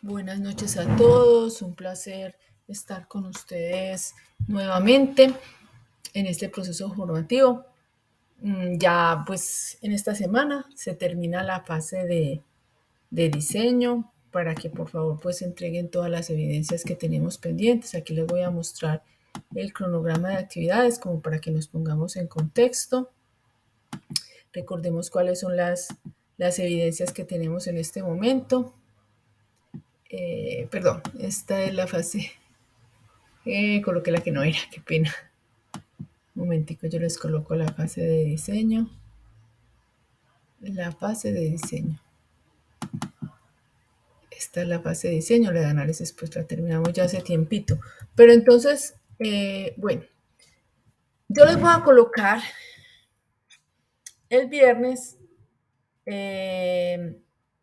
Buenas noches a todos, un placer estar con ustedes nuevamente en este proceso formativo. Ya pues en esta semana se termina la fase de diseño para que por favor pues entreguen todas las evidencias que tenemos pendientes. Aquí les voy a mostrar el cronograma de actividades como para que nos pongamos en contexto. Recordemos cuáles son las evidencias que tenemos en este momento. Perdón, esta es la fase. Coloqué la que no era, qué pena. Un momentico, yo les coloco la fase de diseño. La fase de diseño. Esta es la fase de diseño, la de análisis pues la terminamos ya hace tiempito. Pero entonces, bueno, yo les voy a colocar el viernes.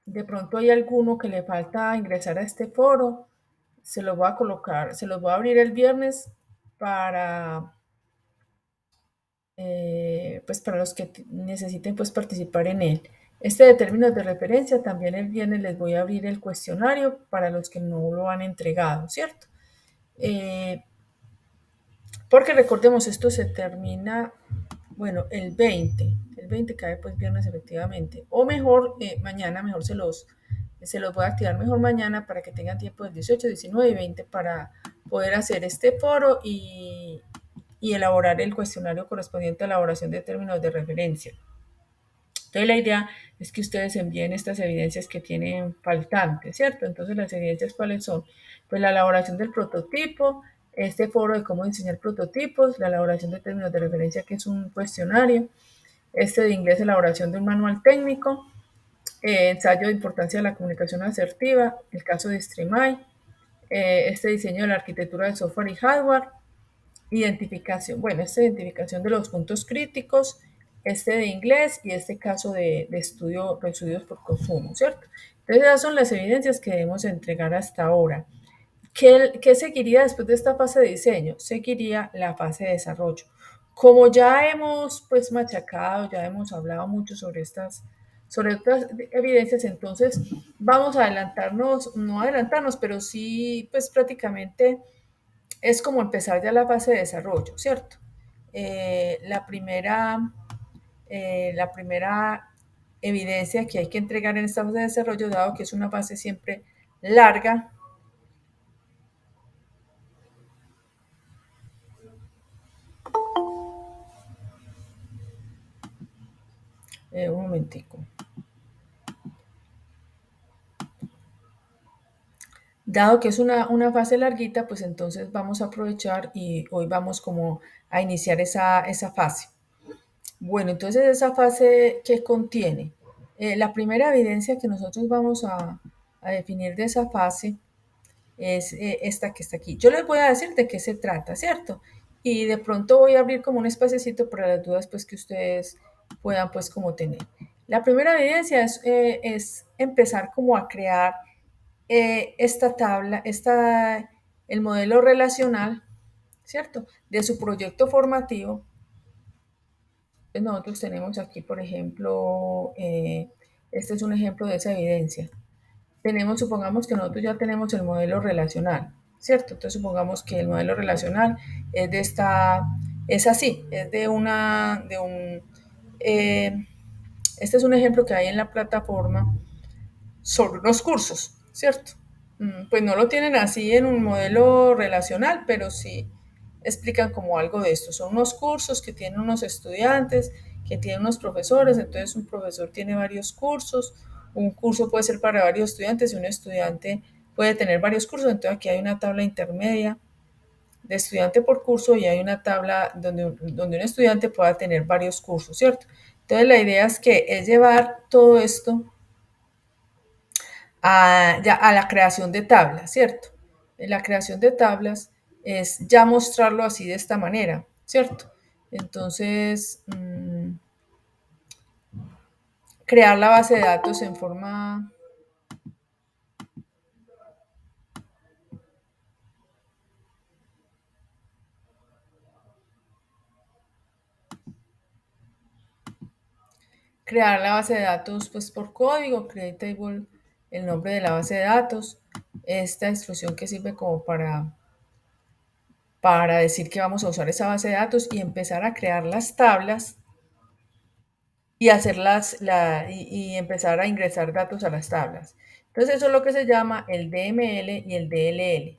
De pronto hay alguno que le falta ingresar a este foro. Se los voy a colocar, se los voy a abrir el viernes para pues para los que necesiten pues participar en él. Este de términos de referencia, también el viernes les voy a abrir el cuestionario para los que no lo han entregado, ¿cierto? Porque recordemos, esto se termina, bueno, el 20 cae pues viernes efectivamente, o mejor, mañana, mejor se los voy a activar mejor mañana para que tengan tiempo del 18, 19 y 20 para poder hacer este foro y elaborar el cuestionario correspondiente a la elaboración de términos de referencia. Entonces la idea es que ustedes envíen estas evidencias que tienen faltantes, ¿cierto? Entonces las evidencias cuáles son? Pues la elaboración del prototipo, este foro de cómo diseñar prototipos, la elaboración de términos de referencia que es un cuestionario, este de inglés elaboración de un manual técnico, ensayo de importancia de la comunicación asertiva, el caso de Streamline, este diseño de la arquitectura de software y hardware, identificación, bueno, esta identificación de los puntos críticos, este de inglés y este caso de estudios por consumo, ¿cierto? Entonces esas son las evidencias que debemos entregar hasta ahora. ¿Qué seguiría después de esta fase de diseño? Seguiría la fase de desarrollo. Como ya hemos pues machacado, ya hemos hablado mucho sobre estas evidencias, entonces vamos a adelantarnos, no adelantarnos, pero sí pues prácticamente es como empezar ya la fase de desarrollo, ¿cierto? Eh, la, primera, la primera evidencia que hay que entregar en esta fase de desarrollo, dado que es una fase siempre larga. Un momentico. Dado que es una fase larguita, pues entonces vamos a aprovechar y hoy vamos como a iniciar esa fase. Bueno, entonces esa fase que contiene, la primera evidencia que nosotros vamos a definir de esa fase es esta que está aquí. Yo les voy a decir de qué se trata, ¿cierto? Y de pronto voy a abrir como un espacecito para las dudas pues que ustedes puedan pues como tener. La primera evidencia es empezar como a crear esta tabla, el modelo relacional, ¿cierto? De su proyecto formativo. Pues nosotros tenemos aquí, por ejemplo, este es un ejemplo de esa evidencia. Supongamos que nosotros ya tenemos el modelo relacional, ¿cierto? Entonces supongamos que el modelo relacional es es así, es este es un ejemplo que hay en la plataforma sobre unos cursos, ¿cierto? Pues no lo tienen así en un modelo relacional, pero sí explican como algo de esto. Son unos cursos que tienen unos estudiantes, que tienen unos profesores, entonces un profesor tiene varios cursos, un curso puede ser para varios estudiantes y un estudiante puede tener varios cursos, entonces aquí hay una tabla intermedia de estudiante por curso y hay una tabla donde un estudiante pueda tener varios cursos, ¿cierto? Entonces la idea es llevar todo esto a la creación de tablas, ¿cierto? La creación de tablas es ya mostrarlo así de esta manera, ¿cierto? Entonces, crear la base de datos en forma, crear la base de datos pues por código, create table, el nombre de la base de datos, esta instrucción que sirve como para decir que vamos a usar esa base de datos y empezar a crear las tablas y hacerlas y empezar a ingresar datos a las tablas. Entonces eso es lo que se llama el DML y el DLL.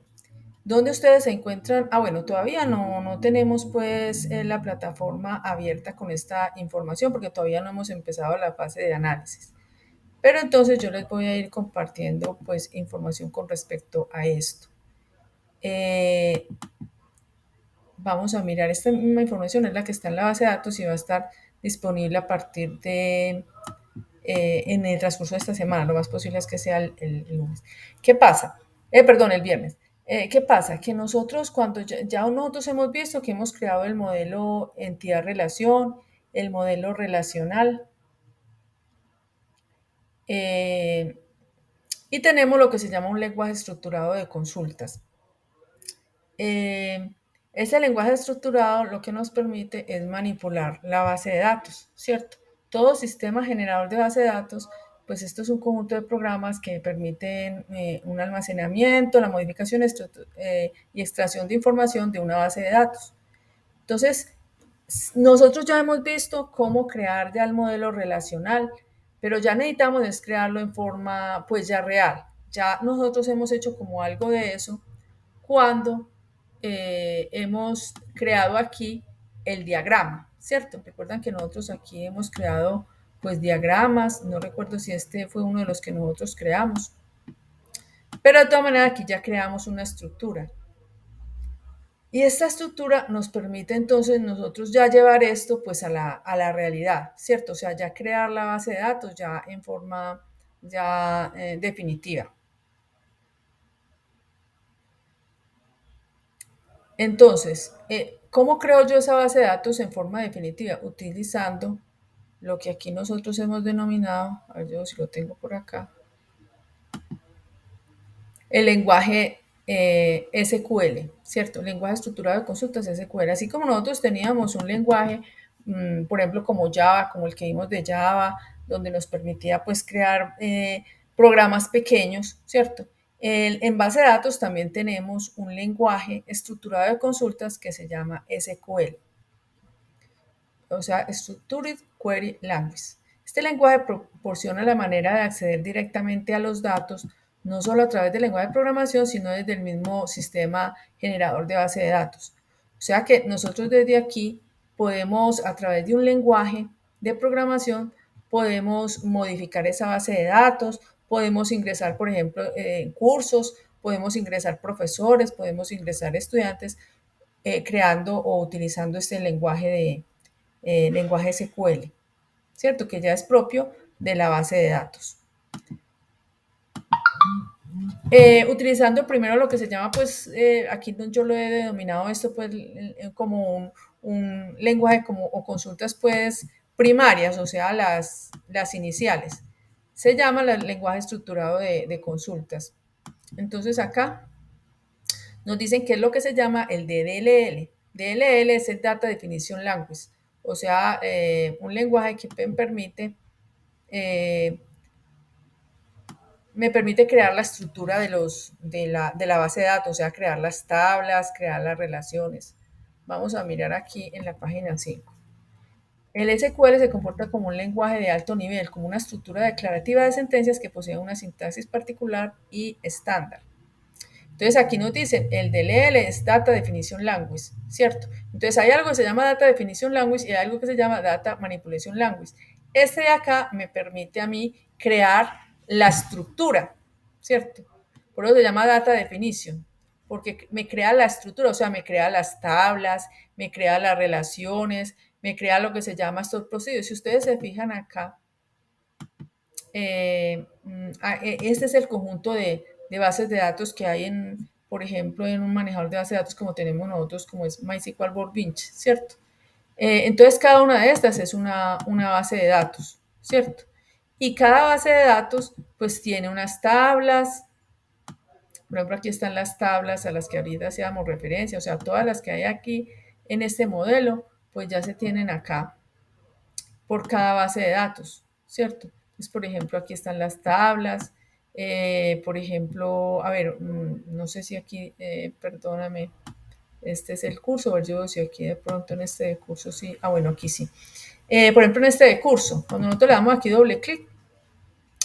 ¿Dónde ustedes se encuentran? Ah, bueno, todavía no tenemos pues la plataforma abierta con esta información porque todavía no hemos empezado la fase de análisis. Pero entonces yo les voy a ir compartiendo pues información con respecto a esto. Eh, Vamos a mirar, esta misma información es la que está en la base de datos y va a estar disponible a partir de, en el transcurso de esta semana, lo más posible es que sea el lunes. ¿Qué pasa? Perdón, el viernes. ¿Qué pasa? Que nosotros, cuando ya nosotros hemos visto que hemos creado el modelo entidad-relación, el modelo relacional, eh, y tenemos lo que se llama un lenguaje estructurado de consultas. Eh, Ese lenguaje estructurado lo que nos permite es manipular la base de datos, ¿cierto? Todo sistema generador de base de datos, pues esto es un conjunto de programas que permiten un almacenamiento, la modificación y extracción de información de una base de datos. Entonces, nosotros ya hemos visto cómo crear ya el modelo relacional, pero ya necesitamos es crearlo en forma pues ya real. Ya nosotros hemos hecho como algo de eso cuando hemos creado aquí el diagrama, ¿cierto? Recuerdan que nosotros aquí hemos creado pues diagramas, no recuerdo si este fue uno de los que nosotros creamos, pero de todas maneras aquí ya creamos una estructura. Y esta estructura nos permite entonces nosotros ya llevar esto pues a la realidad, ¿cierto? O sea, ya crear la base de datos ya en forma ya definitiva. Entonces, ¿cómo creo yo esa base de datos en forma definitiva? Utilizando lo que aquí nosotros hemos denominado, a ver yo si lo tengo por acá, el lenguaje SQL, ¿cierto? El lenguaje estructurado de consultas SQL. Así como nosotros teníamos un lenguaje, por ejemplo, como Java, como el que vimos de Java, donde nos permitía pues crear programas pequeños, ¿cierto? En base de datos también tenemos un lenguaje estructurado de consultas que se llama SQL, o sea, Structured Query Language. Este lenguaje proporciona la manera de acceder directamente a los datos, no solo a través del lenguaje de programación, sino desde el mismo sistema generador de base de datos. O sea que nosotros desde aquí podemos, a través de un lenguaje de programación, podemos modificar esa base de datos, podemos ingresar, por ejemplo, cursos, podemos ingresar profesores, podemos ingresar estudiantes creando o utilizando este lenguaje SQL, ¿cierto? Que ya es propio de la base de datos. Utilizando primero lo que se llama, pues, aquí yo lo he denominado esto, pues, como un lenguaje como, o consultas, pues, primarias, o sea, las iniciales. Se llama el lenguaje estructurado de consultas. Entonces acá nos dicen qué es lo que se llama el DDLL. DLL es el Data Definition Language, o sea, un lenguaje que eh, me permite crear la estructura de la base de datos, o sea, crear las tablas, crear las relaciones. Vamos a mirar aquí en la página 5. El SQL se comporta como un lenguaje de alto nivel, como una estructura declarativa de sentencias que posee una sintaxis particular y estándar. Entonces aquí nos dicen, el DLL es Data Definition Language, ¿cierto? Entonces hay algo que se llama Data Definition Language y hay algo que se llama Data Manipulation Language. Este de acá me permite a mí crear la estructura, ¿cierto? Por eso se llama Data Definition, porque me crea la estructura, o sea, me crea las tablas, me crea las relaciones, me crea lo que se llama Stored Procedures. Si ustedes se fijan acá, este es el conjunto de bases de datos que hay por ejemplo, en un manejador de bases de datos como tenemos nosotros, como es MySQL Workbench, ¿cierto? Entonces, cada una de estas es una base de datos, ¿cierto? Y cada base de datos, pues, tiene unas tablas. Por ejemplo, aquí están las tablas a las que ahorita hacíamos referencia, o sea, todas las que hay aquí en este modelo, pues ya se tienen acá por cada base de datos, ¿cierto? Entonces, por ejemplo, aquí están las tablas, Por ejemplo, a ver, no sé si aquí, perdóname, este es el curso, a ver yo si aquí de pronto en este curso sí, bueno, aquí sí. Por ejemplo, en este de curso, cuando nosotros le damos aquí doble clic,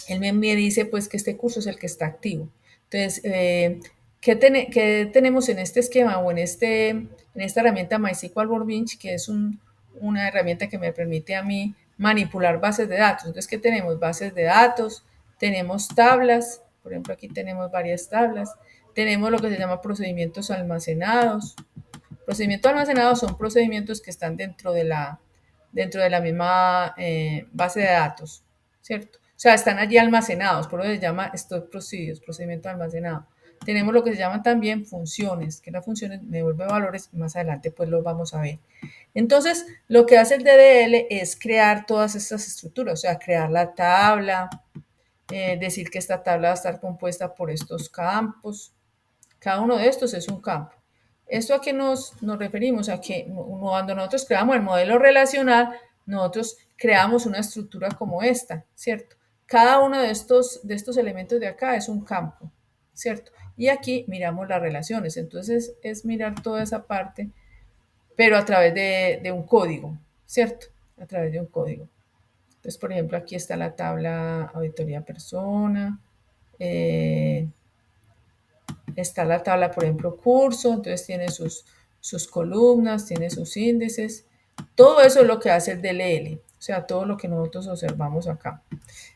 él me dice pues que este curso es el que está activo. Entonces, ¿qué tenemos en este esquema o en esta herramienta MySQL Workbench, que es una herramienta que me permite a mí manipular bases de datos? Entonces, ¿qué tenemos? Bases de datos, tenemos tablas, por ejemplo, aquí tenemos varias tablas, tenemos lo que se llama procedimientos almacenados. Procedimientos almacenados son procedimientos que están dentro de la misma base de datos, ¿cierto? O sea, están allí almacenados, por eso se llama stored procedures, procedimiento almacenado. Tenemos lo que se llaman también funciones, que las funciones devuelven valores, más adelante pues lo vamos a ver. Entonces, lo que hace el DDL es crear todas estas estructuras, o sea, crear la tabla, decir que esta tabla va a estar compuesta por estos campos, cada uno de estos es un campo. ¿Esto a qué nos referimos? A que cuando nosotros creamos el modelo relacional, nosotros creamos una estructura como esta, ¿cierto? Cada uno de estos elementos de acá es un campo, ¿cierto? Y aquí miramos las relaciones. Entonces es mirar toda esa parte, pero a través de un código, ¿cierto? A través de un código. Entonces, por ejemplo, aquí está la tabla auditoría persona. eh, Está la tabla, por ejemplo, curso, entonces tiene sus columnas, tiene sus índices. Todo eso es lo que hace el DLL, o sea, todo lo que nosotros observamos acá.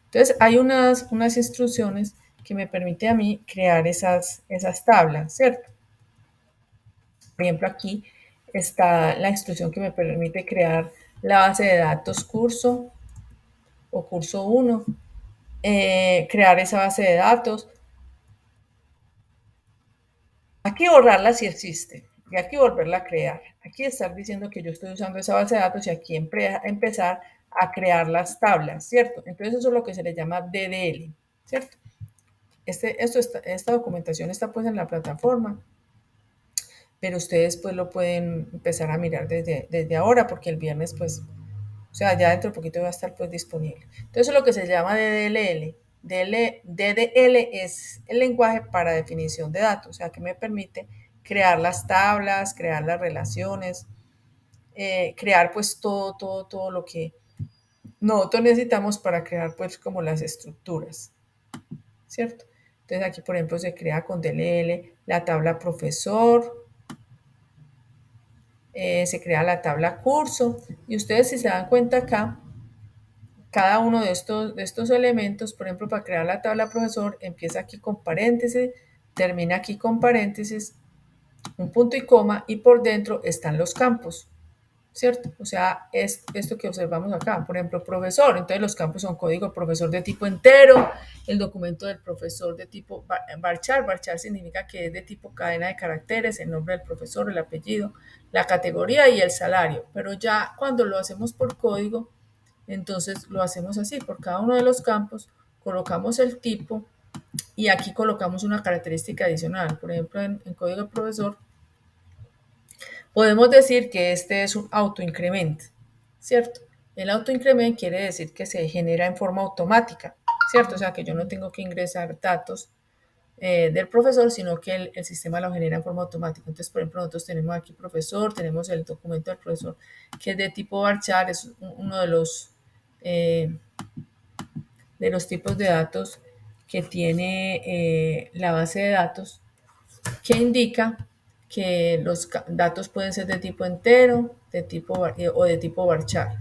Entonces, hay unas instrucciones que me permiten a mí crear esas tablas, ¿cierto? Por ejemplo, aquí está la instrucción que me permite crear la base de datos curso o curso uno, crear esa base de datos. Aquí borrarla si existe y aquí volverla a crear. Aquí estar diciendo que yo estoy usando esa base de datos y aquí empezar a crear las tablas, ¿cierto? Entonces eso es lo que se le llama DDL, ¿cierto? Esta documentación está pues en la plataforma, pero ustedes pues lo pueden empezar a mirar desde ahora porque el viernes pues, o sea, ya dentro de poquito va a estar pues disponible. Entonces eso es lo que se llama DDL. DDL es el lenguaje para definición de datos, o sea, que me permite crear las tablas, crear las relaciones, crear pues todo lo que nosotros necesitamos para crear pues como las estructuras, ¿cierto? Entonces aquí por ejemplo se crea con DLL la tabla profesor, se crea la tabla curso y ustedes si se dan cuenta acá, cada uno de estos elementos, por ejemplo, para crear la tabla profesor, empieza aquí con paréntesis, termina aquí con paréntesis, un punto y coma, y por dentro están los campos, ¿cierto? O sea, es esto que observamos acá. Por ejemplo, profesor, entonces los campos son código profesor de tipo entero, el documento del profesor de tipo varchar. Varchar significa que es de tipo cadena de caracteres, el nombre del profesor, el apellido, la categoría y el salario. Pero ya cuando lo hacemos por código, entonces lo hacemos así, por cada uno de los campos colocamos el tipo y aquí colocamos una característica adicional. Por ejemplo, en código profesor podemos decir que este es un autoincrement, ¿cierto? El autoincrement quiere decir que se genera en forma automática, ¿cierto? O sea, que yo no tengo que ingresar datos del profesor, sino que el sistema lo genera en forma automática. Entonces, por ejemplo, nosotros tenemos aquí profesor, tenemos el documento del profesor que es de tipo varchar, es uno de los tipos de datos que tiene la base de datos, que indica que los datos pueden ser de tipo entero o de tipo varchar.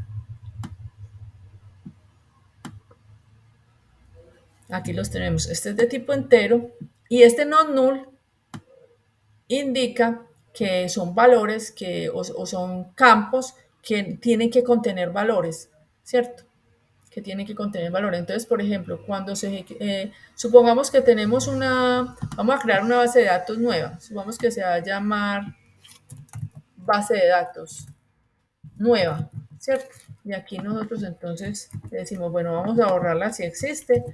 Aquí los tenemos. Este es de tipo entero y este non null indica que son valores o son campos que tienen que contener valores, ¿cierto? Que tienen que contener valor. Entonces, por ejemplo, supongamos que vamos a crear una base de datos nueva, supongamos que se va a llamar base de datos nueva, ¿cierto? Y aquí nosotros entonces decimos, bueno, vamos a borrarla si existe,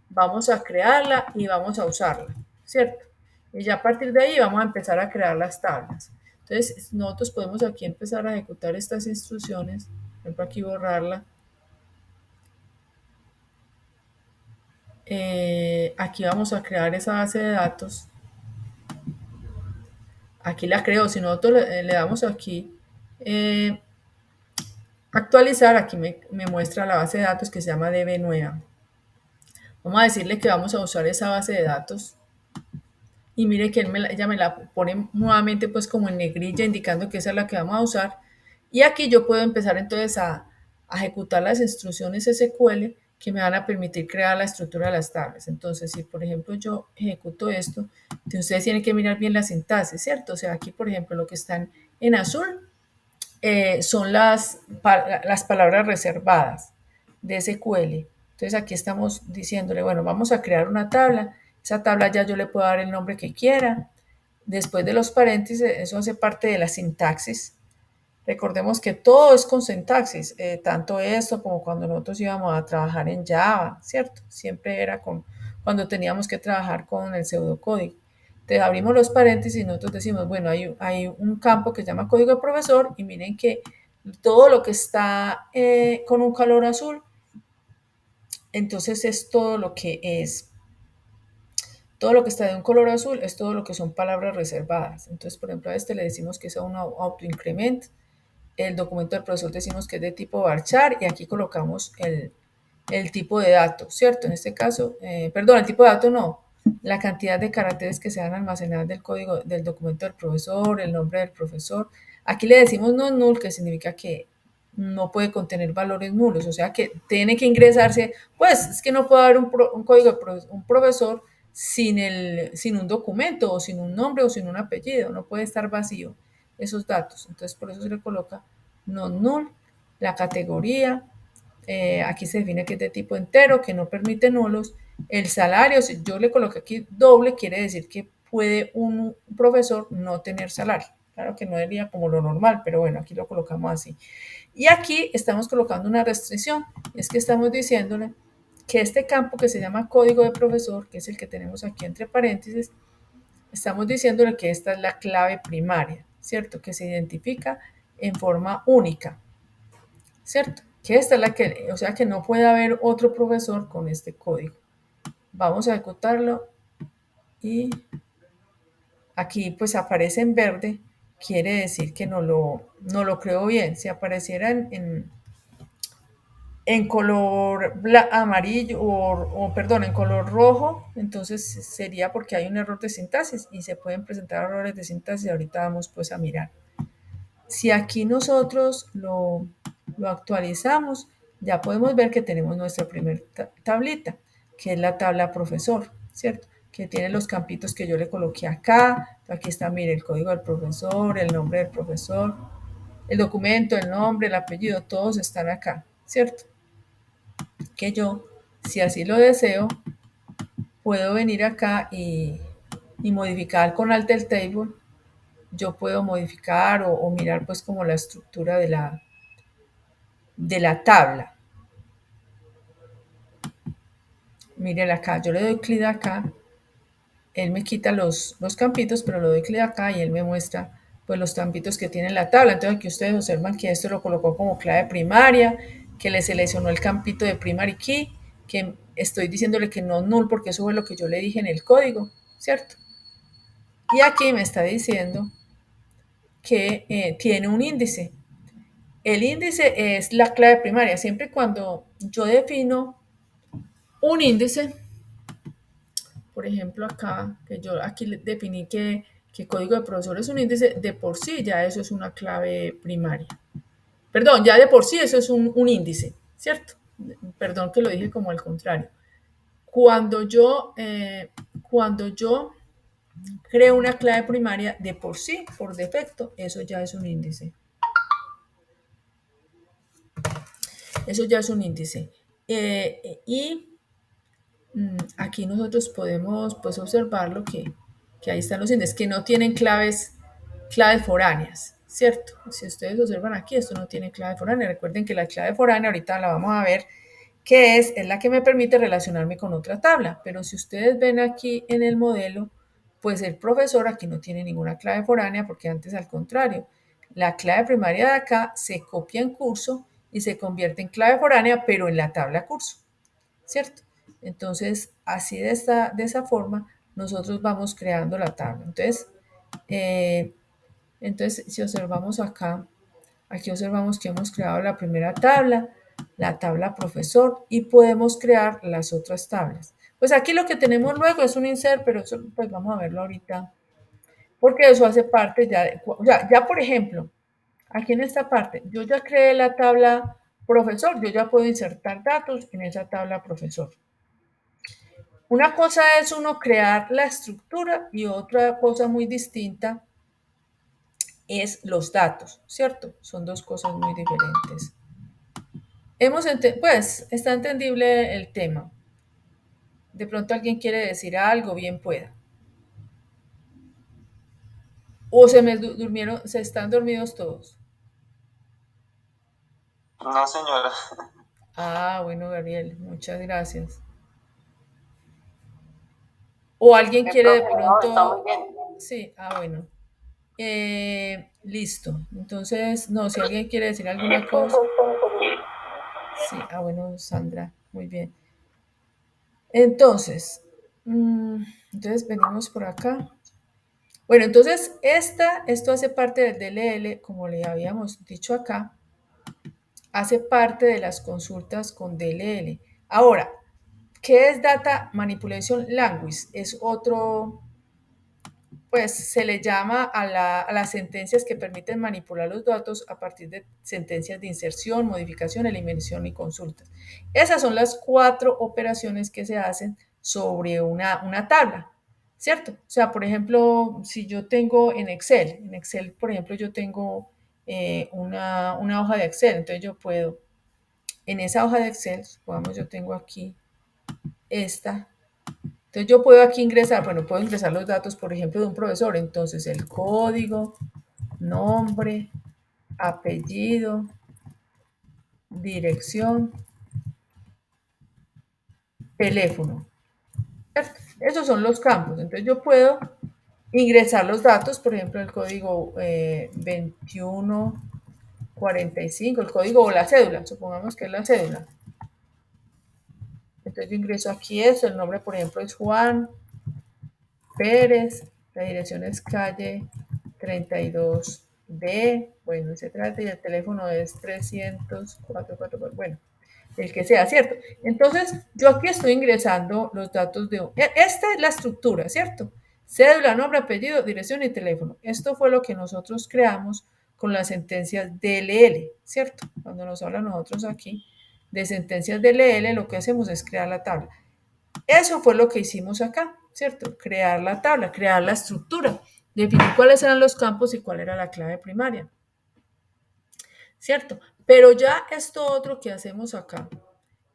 vamos a crearla y vamos a usarla, ¿cierto? Y ya a partir de ahí vamos a empezar a crear las tablas. Entonces, nosotros podemos aquí empezar a ejecutar estas instrucciones, por ejemplo, aquí borrarla. Aquí vamos a crear esa base de datos. Aquí la creo. Si nosotros le damos aquí eh, actualizar, aquí me muestra la base de datos que se llama DB nueva. Vamos a decirle que vamos a usar esa base de datos y mire que ella me la pone nuevamente pues como en negrilla indicando que esa es la que vamos a usar. Y aquí yo puedo empezar entonces a ejecutar las instrucciones SQL que me van a permitir crear la estructura de las tablas. Entonces, si por ejemplo yo ejecuto esto, ustedes tienen que mirar bien la sintaxis, ¿cierto? O sea, aquí por ejemplo lo que están en azul son las palabras reservadas de SQL. Entonces aquí estamos diciéndole, bueno, vamos a crear una tabla. Esa tabla ya yo le puedo dar el nombre que quiera. Después de los paréntesis, eso hace parte de la sintaxis. Recordemos que todo es con sintaxis, tanto esto como cuando nosotros íbamos a trabajar en Java, ¿cierto? Siempre era cuando teníamos que trabajar con el pseudocódigo. Entonces abrimos los paréntesis y nosotros decimos, bueno, hay un campo que se llama código de profesor y miren que todo lo que está con un color azul, entonces es todo lo que es, todo lo que está de un color azul es todo lo que son palabras reservadas. Entonces, por ejemplo, a este le decimos que es un autoincrement. El documento del profesor decimos que es de tipo varchar y aquí colocamos el tipo de dato, ¿cierto? En este caso, perdón, el tipo de dato no, la cantidad de caracteres que se van a almacenar del código del documento del profesor, el nombre del profesor. Aquí le decimos no null, que significa que no puede contener valores nulos, o sea que tiene que ingresarse, pues es que no puede haber un código de un profesor sin un documento o sin un nombre o sin un apellido, no puede estar vacío esos datos. Entonces por eso se le coloca non null, la categoría, aquí se define que es de tipo entero, que no permite nulos. El salario, si yo le coloqué aquí doble, quiere decir que puede un profesor no tener salario. Claro que no sería como lo normal, pero bueno, aquí lo colocamos así. Y aquí estamos colocando una restricción, es que estamos diciéndole que este campo que se llama código de profesor, que es el que tenemos aquí entre paréntesis, estamos diciéndole que esta es la clave primaria, ¿cierto? Que se identifica en forma única, ¿cierto? Que esta es la que, o sea que no puede haber otro profesor con este código. Vamos a ejecutarlo y aquí pues aparece en verde, quiere decir que no lo creo bien. Si apareciera en color amarillo perdón, en color rojo, entonces sería porque hay un error de sintaxis y se pueden presentar errores de sintaxis. Ahorita vamos pues a mirar. Si aquí nosotros lo actualizamos, ya podemos ver que tenemos nuestra primera tablita, que es la tabla profesor, ¿cierto? Que tiene los campitos que yo le coloqué acá. Aquí está, mire, el código del profesor, el nombre del profesor, el documento, el nombre, el apellido, todos están acá, ¿cierto? Que yo, si así lo deseo, puedo venir acá y modificar con Alter Table. Yo puedo modificar o mirar pues como la estructura de la tabla. Miren acá, yo le doy clic acá, él me quita los campitos, pero le doy clic acá y él me muestra pues los campitos que tiene la tabla. Entonces aquí ustedes observan que esto lo colocó como clave primaria, que le seleccionó el campito de primary key, que estoy diciéndole que no null porque eso fue lo que yo le dije en el código, ¿cierto? Y aquí me está diciendo que tiene un índice. El índice es la clave primaria. Siempre cuando yo defino un índice, por ejemplo acá, que yo aquí definí que código de profesor es un índice, de por sí ya eso es una clave primaria. Perdón, ya de por sí eso es un índice, ¿cierto? Perdón que lo dije como al contrario. Cuando cuando yo creo una clave primaria, de por sí, por defecto, eso ya es un índice. Eso ya es un índice. Y aquí nosotros podemos pues observarlo que ahí están los índices, que no tienen claves foráneas, ¿cierto? Si ustedes observan aquí, esto no tiene clave foránea. Recuerden que la clave foránea, ahorita la vamos a ver, que es la que me permite relacionarme con otra tabla. Pero si ustedes ven aquí en el modelo, pues el profesor aquí no tiene ninguna clave foránea porque antes al contrario, la clave primaria de acá se copia en curso y se convierte en clave foránea, pero en la tabla curso, ¿cierto? Entonces, así de esa forma, nosotros vamos creando la tabla. Eh, entonces, si observamos acá, aquí observamos que hemos creado la primera tabla, la tabla profesor, y podemos crear las otras tablas. Pues aquí lo que tenemos luego es un insert, pero eso pues vamos a verlo ahorita, porque eso hace parte ya, ya por ejemplo, aquí en esta parte, yo ya creé la tabla profesor, yo ya puedo insertar datos en esa tabla profesor. Una cosa es uno crear la estructura y otra cosa muy distinta es los datos, ¿cierto? Son dos cosas muy diferentes. Pues está entendible el tema. De pronto alguien quiere decir algo, bien pueda. O se me durmieron, se están dormidos todos. No, señora. Ah, bueno, Gabriel, muchas gracias. O alguien quiere de pronto. No, está muy bien. Sí, bueno. Listo. Entonces, no, si alguien quiere decir alguna cosa. Sí, bueno, Sandra, muy bien. Entonces, entonces venimos por acá. Bueno, entonces esto hace parte del DLL, como le habíamos dicho acá, hace parte de las consultas con DLL. Ahora, ¿qué es Data Manipulation Language? Es otro, pues se le llama a las sentencias que permiten manipular los datos a partir de sentencias de inserción, modificación, eliminación y consultas. Esas son las 4 operaciones que se hacen sobre una tabla, ¿cierto? O sea, por ejemplo, si yo tengo en Excel, por ejemplo, yo tengo una hoja de Excel, entonces yo puedo, en esa hoja de Excel, supongamos yo tengo aquí esta, entonces yo puedo aquí ingresar, bueno, puedo ingresar los datos, por ejemplo, de un profesor. Entonces el código, nombre, apellido, dirección, teléfono. ¿Cierto? Esos son los campos. Entonces yo puedo ingresar los datos, por ejemplo, el código 2145, el código o la cédula, supongamos que es la cédula. Entonces yo ingreso aquí eso, el nombre, por ejemplo, es Juan Pérez, la dirección es calle 32D, bueno, etcétera, y el teléfono es 300-444, bueno, el que sea, ¿cierto? Entonces, yo aquí estoy ingresando los datos de. Esta es la estructura, ¿cierto? Cédula, nombre, apellido, dirección y teléfono. Esto fue lo que nosotros creamos con las sentencias DLL, ¿cierto? Cuando nos hablan nosotros aquí de sentencias DLL, lo que hacemos es crear la tabla. Eso fue lo que hicimos acá, ¿cierto? Crear la tabla, crear la estructura, definir cuáles eran los campos y cuál era la clave primaria, ¿cierto? Pero ya esto otro que hacemos acá,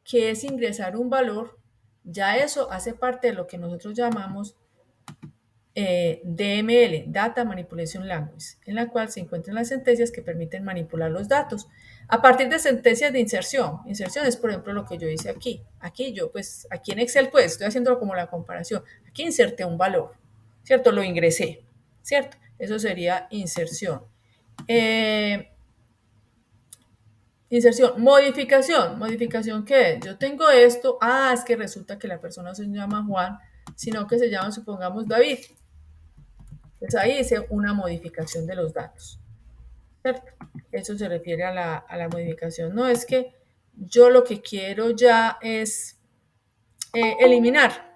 que es ingresar un valor, ya eso hace parte de lo que nosotros llamamos DML, Data Manipulation Language, en la cual se encuentran las sentencias que permiten manipular los datos a partir de sentencias de inserción. Inserción es, por ejemplo, lo que yo hice aquí. Aquí yo, pues, aquí en Excel, pues, estoy haciendo como la comparación. Aquí inserté un valor, ¿cierto? Lo ingresé, ¿cierto? Eso sería inserción. Inserción, modificación, ¿qué es? Yo tengo esto, es que resulta que la persona se llama Juan, sino que se llama, supongamos, David. Entonces ahí dice una modificación de los datos, ¿cierto? Eso se refiere a la modificación. No es que yo lo que quiero ya es eliminar.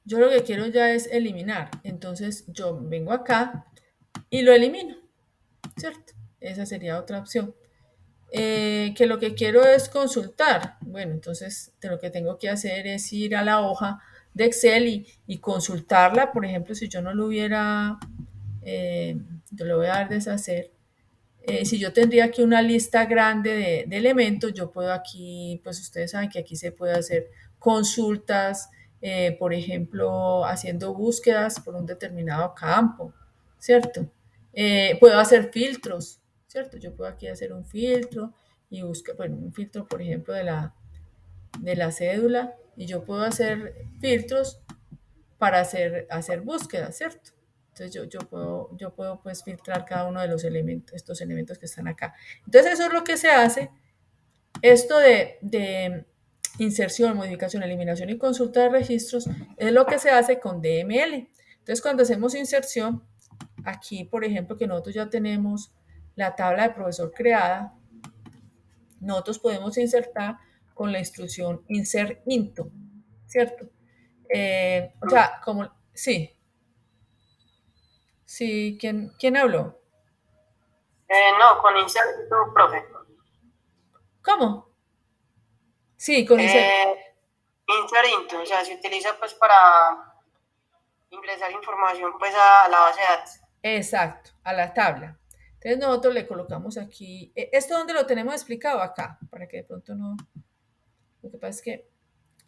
Yo lo que quiero ya es eliminar. Entonces yo vengo acá y lo elimino, ¿cierto? Esa sería otra opción. Que lo que quiero es consultar. Bueno, entonces lo que tengo que hacer es ir a la hoja de Excel y consultarla. Por ejemplo, si yo no lo hubiera, yo le voy a dar deshacer. Si yo tendría aquí una lista grande de elementos, yo puedo aquí, pues ustedes saben que aquí se puede hacer consultas, por ejemplo, haciendo búsquedas por un determinado campo, ¿cierto? Puedo hacer filtros, ¿cierto? Yo puedo aquí hacer un filtro y buscar, bueno, un filtro, por ejemplo, de la cédula, y yo puedo hacer filtros para hacer búsquedas, ¿cierto? Entonces yo puedo pues filtrar cada uno de los elementos, estos elementos que están acá. Entonces eso es lo que se hace. Esto de inserción, modificación, eliminación y consulta de registros es lo que se hace con DML. Entonces cuando hacemos inserción, aquí por ejemplo que nosotros ya tenemos la tabla de profesor creada, nosotros podemos insertar con la instrucción insert into, ¿cierto? O sea, como, sí, sí, ¿quién habló? No, con insert to, profe. ¿Cómo? Sí, con insert. Eh, insert into, o sea, se utiliza pues para ingresar información pues a la base de datos. Exacto, a la tabla. Entonces nosotros le colocamos aquí, ¿esto dónde lo tenemos explicado? Acá, para que de pronto no, lo que pasa es que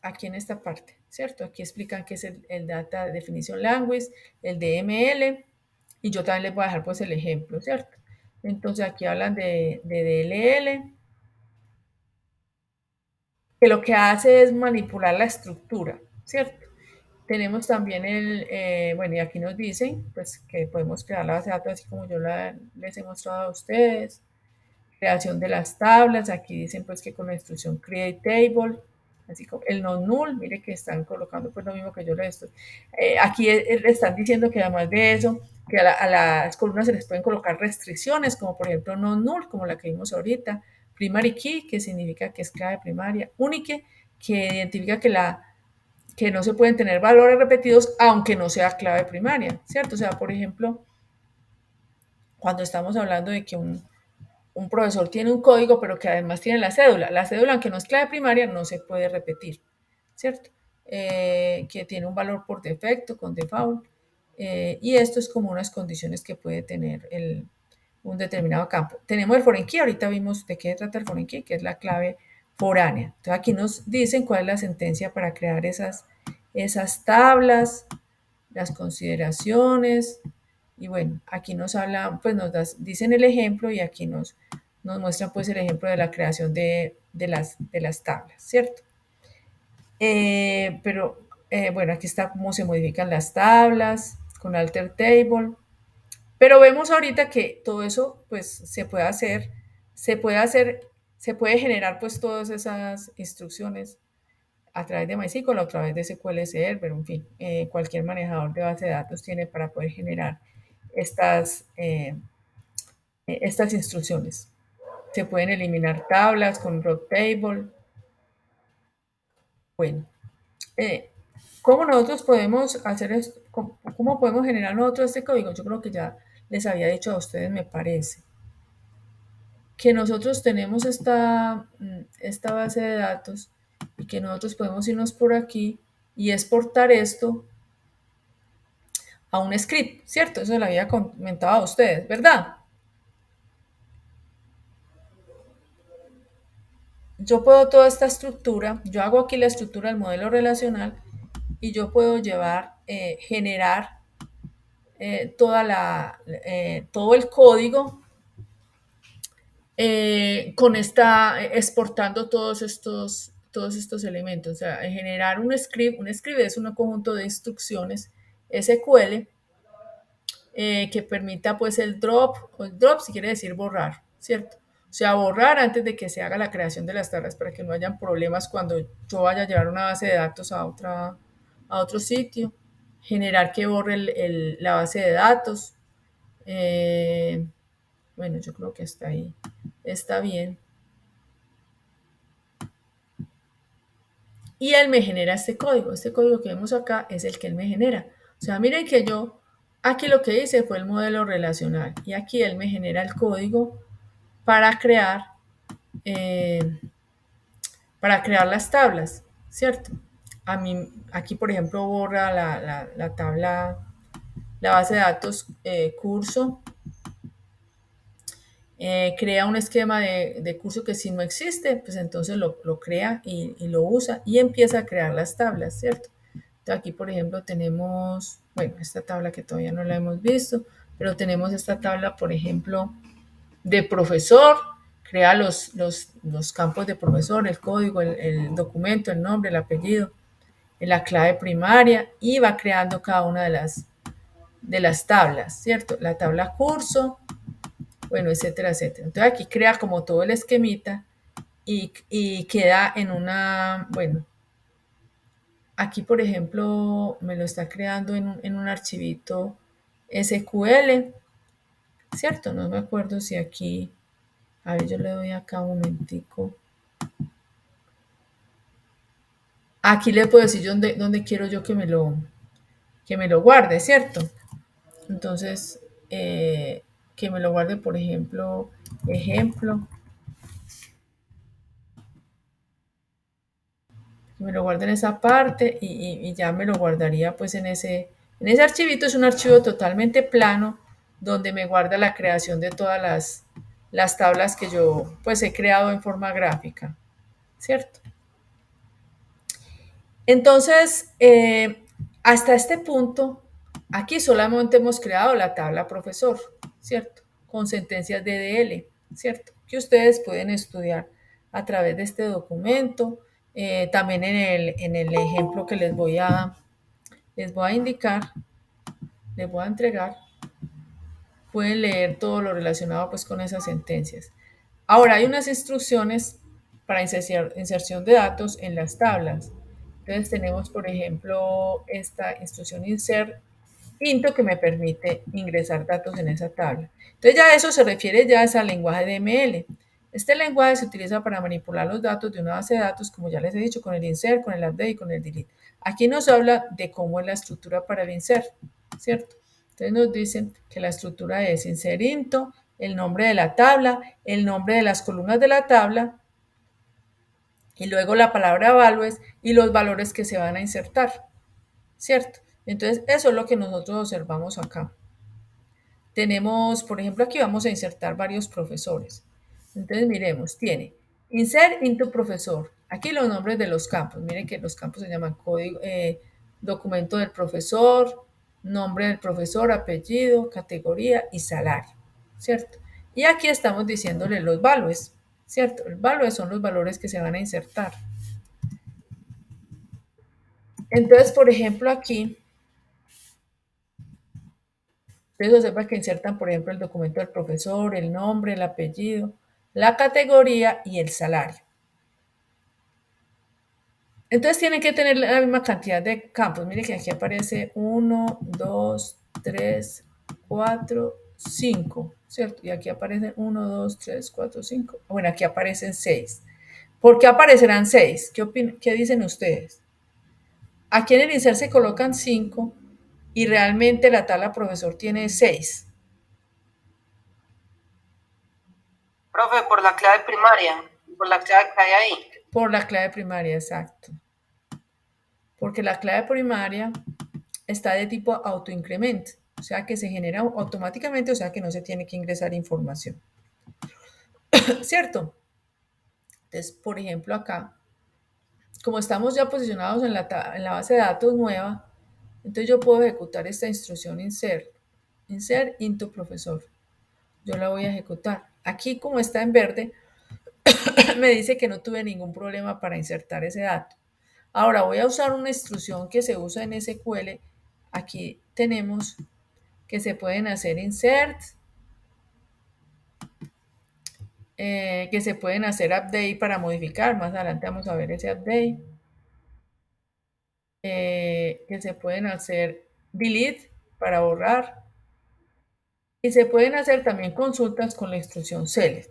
aquí en esta parte, ¿cierto? Aquí explican qué es el Data Definition Language, el DML, y yo también les voy a dejar pues el ejemplo, ¿cierto? Entonces aquí hablan de DLL, que lo que hace es manipular la estructura, ¿cierto? Tenemos también bueno, y aquí nos dicen, pues, que podemos crear la base de datos así como yo les he mostrado a ustedes. Creación de las tablas, aquí dicen pues que con la instrucción create table, así como el no null, mire que están colocando pues lo mismo que yo les estoy. Aquí le están diciendo que además de eso, que a las columnas se les pueden colocar restricciones, como por ejemplo no null, como la que vimos ahorita, primary key, que significa que es clave primaria, unique, que identifica que no se pueden tener valores repetidos aunque no sea clave primaria, ¿cierto? O sea, por ejemplo, cuando estamos hablando de que un profesor tiene un código, pero que además tiene la cédula. La cédula, aunque no es clave primaria, no se puede repetir, ¿cierto? Que tiene un valor por defecto, con default. Y esto es como unas condiciones que puede tener un determinado campo. Tenemos el foreign key, ahorita vimos de qué trata el foreign key, que es la clave foránea. Entonces aquí nos dicen cuál es la sentencia para crear esas tablas, las consideraciones, y bueno, aquí nos habla, pues dicen el ejemplo y aquí nos muestran pues el ejemplo de la creación de las tablas, ¿cierto? Pero bueno, aquí está cómo se modifican las tablas con alter table, pero vemos ahorita que todo eso pues se puede hacer, se puede generar pues todas esas instrucciones a través de MySQL o a través de SQL Server, en fin, cualquier manejador de base de datos tiene para poder generar estas, estas instrucciones. Se pueden eliminar tablas con row table. Bueno, eh, ¿cómo nosotros podemos hacer esto? ¿Cómo podemos generar nosotros este código? Yo creo que ya les había dicho a ustedes, me parece, que nosotros tenemos esta base de datos y que nosotros podemos irnos por aquí y exportar esto a un script, ¿cierto? Eso lo había comentado a ustedes, ¿verdad? Yo puedo toda esta estructura, yo hago aquí la estructura del modelo relacional y yo puedo generar todo el código exportando todos estos elementos. O sea, generar un script es un conjunto de instrucciones SQL que permita pues el drop, o el drop si quiere decir borrar, ¿cierto? O sea, borrar antes de que se haga la creación de las tablas para que no hayan problemas cuando yo vaya a llevar una base de datos a otro sitio, generar que borre la base de datos. Eh, bueno, yo creo que está ahí, está bien. Y él me genera este código que vemos acá es el que él me genera. O sea, miren que yo aquí lo que hice fue el modelo relacional y aquí él me genera el código para crear, eh, para crear las tablas, ¿cierto? A mí, aquí, por ejemplo, borra la tabla, la base de datos curso, crea un esquema de curso que si no existe, pues entonces lo crea y lo usa y empieza a crear las tablas, ¿cierto? Entonces aquí, por ejemplo, tenemos, bueno, esta tabla que todavía no la hemos visto, pero tenemos esta tabla, por ejemplo, de profesor, crea los campos de profesor, el código, el documento, el nombre, el apellido, la clave primaria y va creando cada una de las tablas, ¿cierto? La tabla curso, bueno, etcétera, etcétera. Entonces aquí crea como todo el esquemita y queda en una, bueno, aquí por ejemplo me lo está creando en un archivito SQL, ¿cierto? No me acuerdo si aquí, a ver, yo le doy acá un momentico. Aquí le puedo decir dónde quiero yo que me lo guarde, ¿cierto? Entonces, que me lo guarde, por ejemplo, que me lo guarde en esa parte y ya me lo guardaría pues en ese archivito. Es un archivo totalmente plano donde me guarda la creación de todas las tablas que yo pues he creado en forma gráfica, ¿cierto? Entonces, hasta este punto, aquí solamente hemos creado la tabla profesor, ¿cierto? Con sentencias DDL, ¿cierto? Que ustedes pueden estudiar a través de este documento. También en el ejemplo que les voy a indicar, les voy a entregar, pueden leer todo lo relacionado pues con esas sentencias. Ahora hay unas instrucciones para inserción de datos en las tablas. Entonces tenemos, por ejemplo, esta instrucción insert into que me permite ingresar datos en esa tabla. Entonces ya eso se refiere ya al lenguaje DML. Este lenguaje se utiliza para manipular los datos de una base de datos, como ya les he dicho, con el insert, con el update y con el delete. Aquí nos habla de cómo es la estructura para el insert, ¿cierto? Entonces nos dicen que la estructura es insert into, el nombre de la tabla, el nombre de las columnas de la tabla y luego la palabra values y los valores que se van a insertar, ¿cierto? Entonces eso es lo que nosotros observamos acá. Tenemos, por ejemplo, aquí vamos a insertar varios profesores. Entonces miremos, tiene insert into profesor. Aquí los nombres de los campos. Miren que los campos se llaman código, documento del profesor, nombre del profesor, apellido, categoría y salario, ¿cierto? Y aquí estamos diciéndole los values, ¿cierto? Los values son los valores que se van a insertar. Entonces, por ejemplo, aquí ustedes observan que insertan, por ejemplo, el documento del profesor, el nombre, el apellido, la categoría y el salario. Entonces tienen que tener la misma cantidad de campos. Miren que aquí aparece 1, 2, 3, 4, 5, ¿cierto? Y aquí aparecen 1, 2, 3, 4, 5. Bueno, aquí aparecen 6. ¿Por qué aparecerán 6? ¿Qué dicen ustedes? Aquí en el insert se colocan 5 y realmente la tabla profesor tiene 6. Profe, por la clave primaria, por la clave que hay ahí. Por la clave primaria, exacto. Porque la clave primaria está de tipo autoincrement, o sea que se genera automáticamente, o sea que no se tiene que ingresar información. ¿Cierto? Entonces, por ejemplo, acá, como estamos ya posicionados en la base de datos nueva, entonces yo puedo ejecutar esta instrucción insert into profesor. Yo la voy a ejecutar. Aquí, como está en verde, me dice que no tuve ningún problema para insertar ese dato. Ahora voy a usar una instrucción que se usa en SQL. Aquí tenemos que se pueden hacer insert, que se pueden hacer update para modificar. Más adelante vamos a ver ese update. Que se pueden hacer delete para borrar. Y se pueden hacer también consultas con la instrucción select.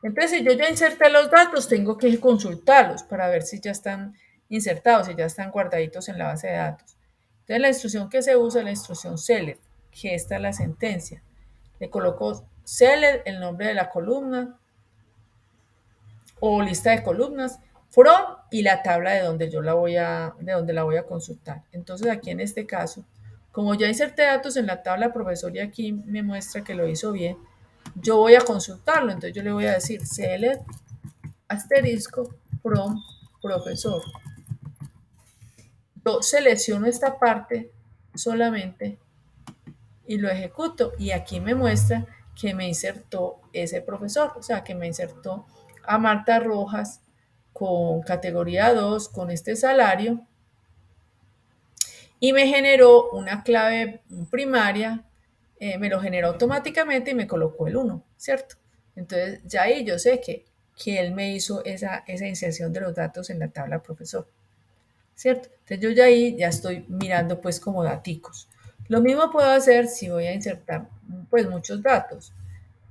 Entonces, si yo ya inserté los datos, tengo que consultarlos para ver si ya están insertados, si ya están guardaditos en la base de datos. Entonces, la instrucción que se usa es la instrucción select, que esta es la sentencia. Le coloco select, el nombre de la columna o lista de columnas, from y la tabla de donde de donde la voy a consultar. Entonces, aquí en este caso, como ya inserté datos en la tabla profesor y aquí me muestra que lo hizo bien, yo voy a consultarlo. Entonces, yo le voy a decir select asterisco from profesor. Yo selecciono esta parte solamente y lo ejecuto y aquí me muestra que me insertó ese profesor, o sea, que me insertó a Marta Rojas con categoría 2, con este salario y me generó una clave primaria, me lo generó automáticamente y me colocó el 1, ¿cierto? Entonces ya ahí yo sé que él me hizo esa inserción de los datos en la tabla profesor, ¿cierto? Entonces yo ya ahí ya estoy mirando pues como daticos. Lo mismo puedo hacer si voy a insertar pues muchos datos.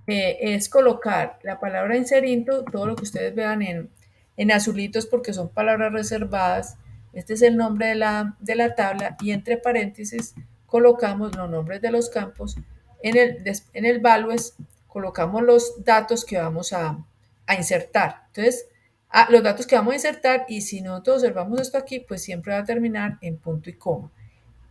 Es colocar la palabra inserinto, todo lo que ustedes vean en azulitos porque son palabras reservadas. Este es el nombre de la tabla y entre paréntesis colocamos los nombres de los campos. En el values colocamos los datos que vamos a insertar. Entonces, los datos que vamos a insertar y si nosotros observamos esto aquí, pues siempre va a terminar en punto y coma.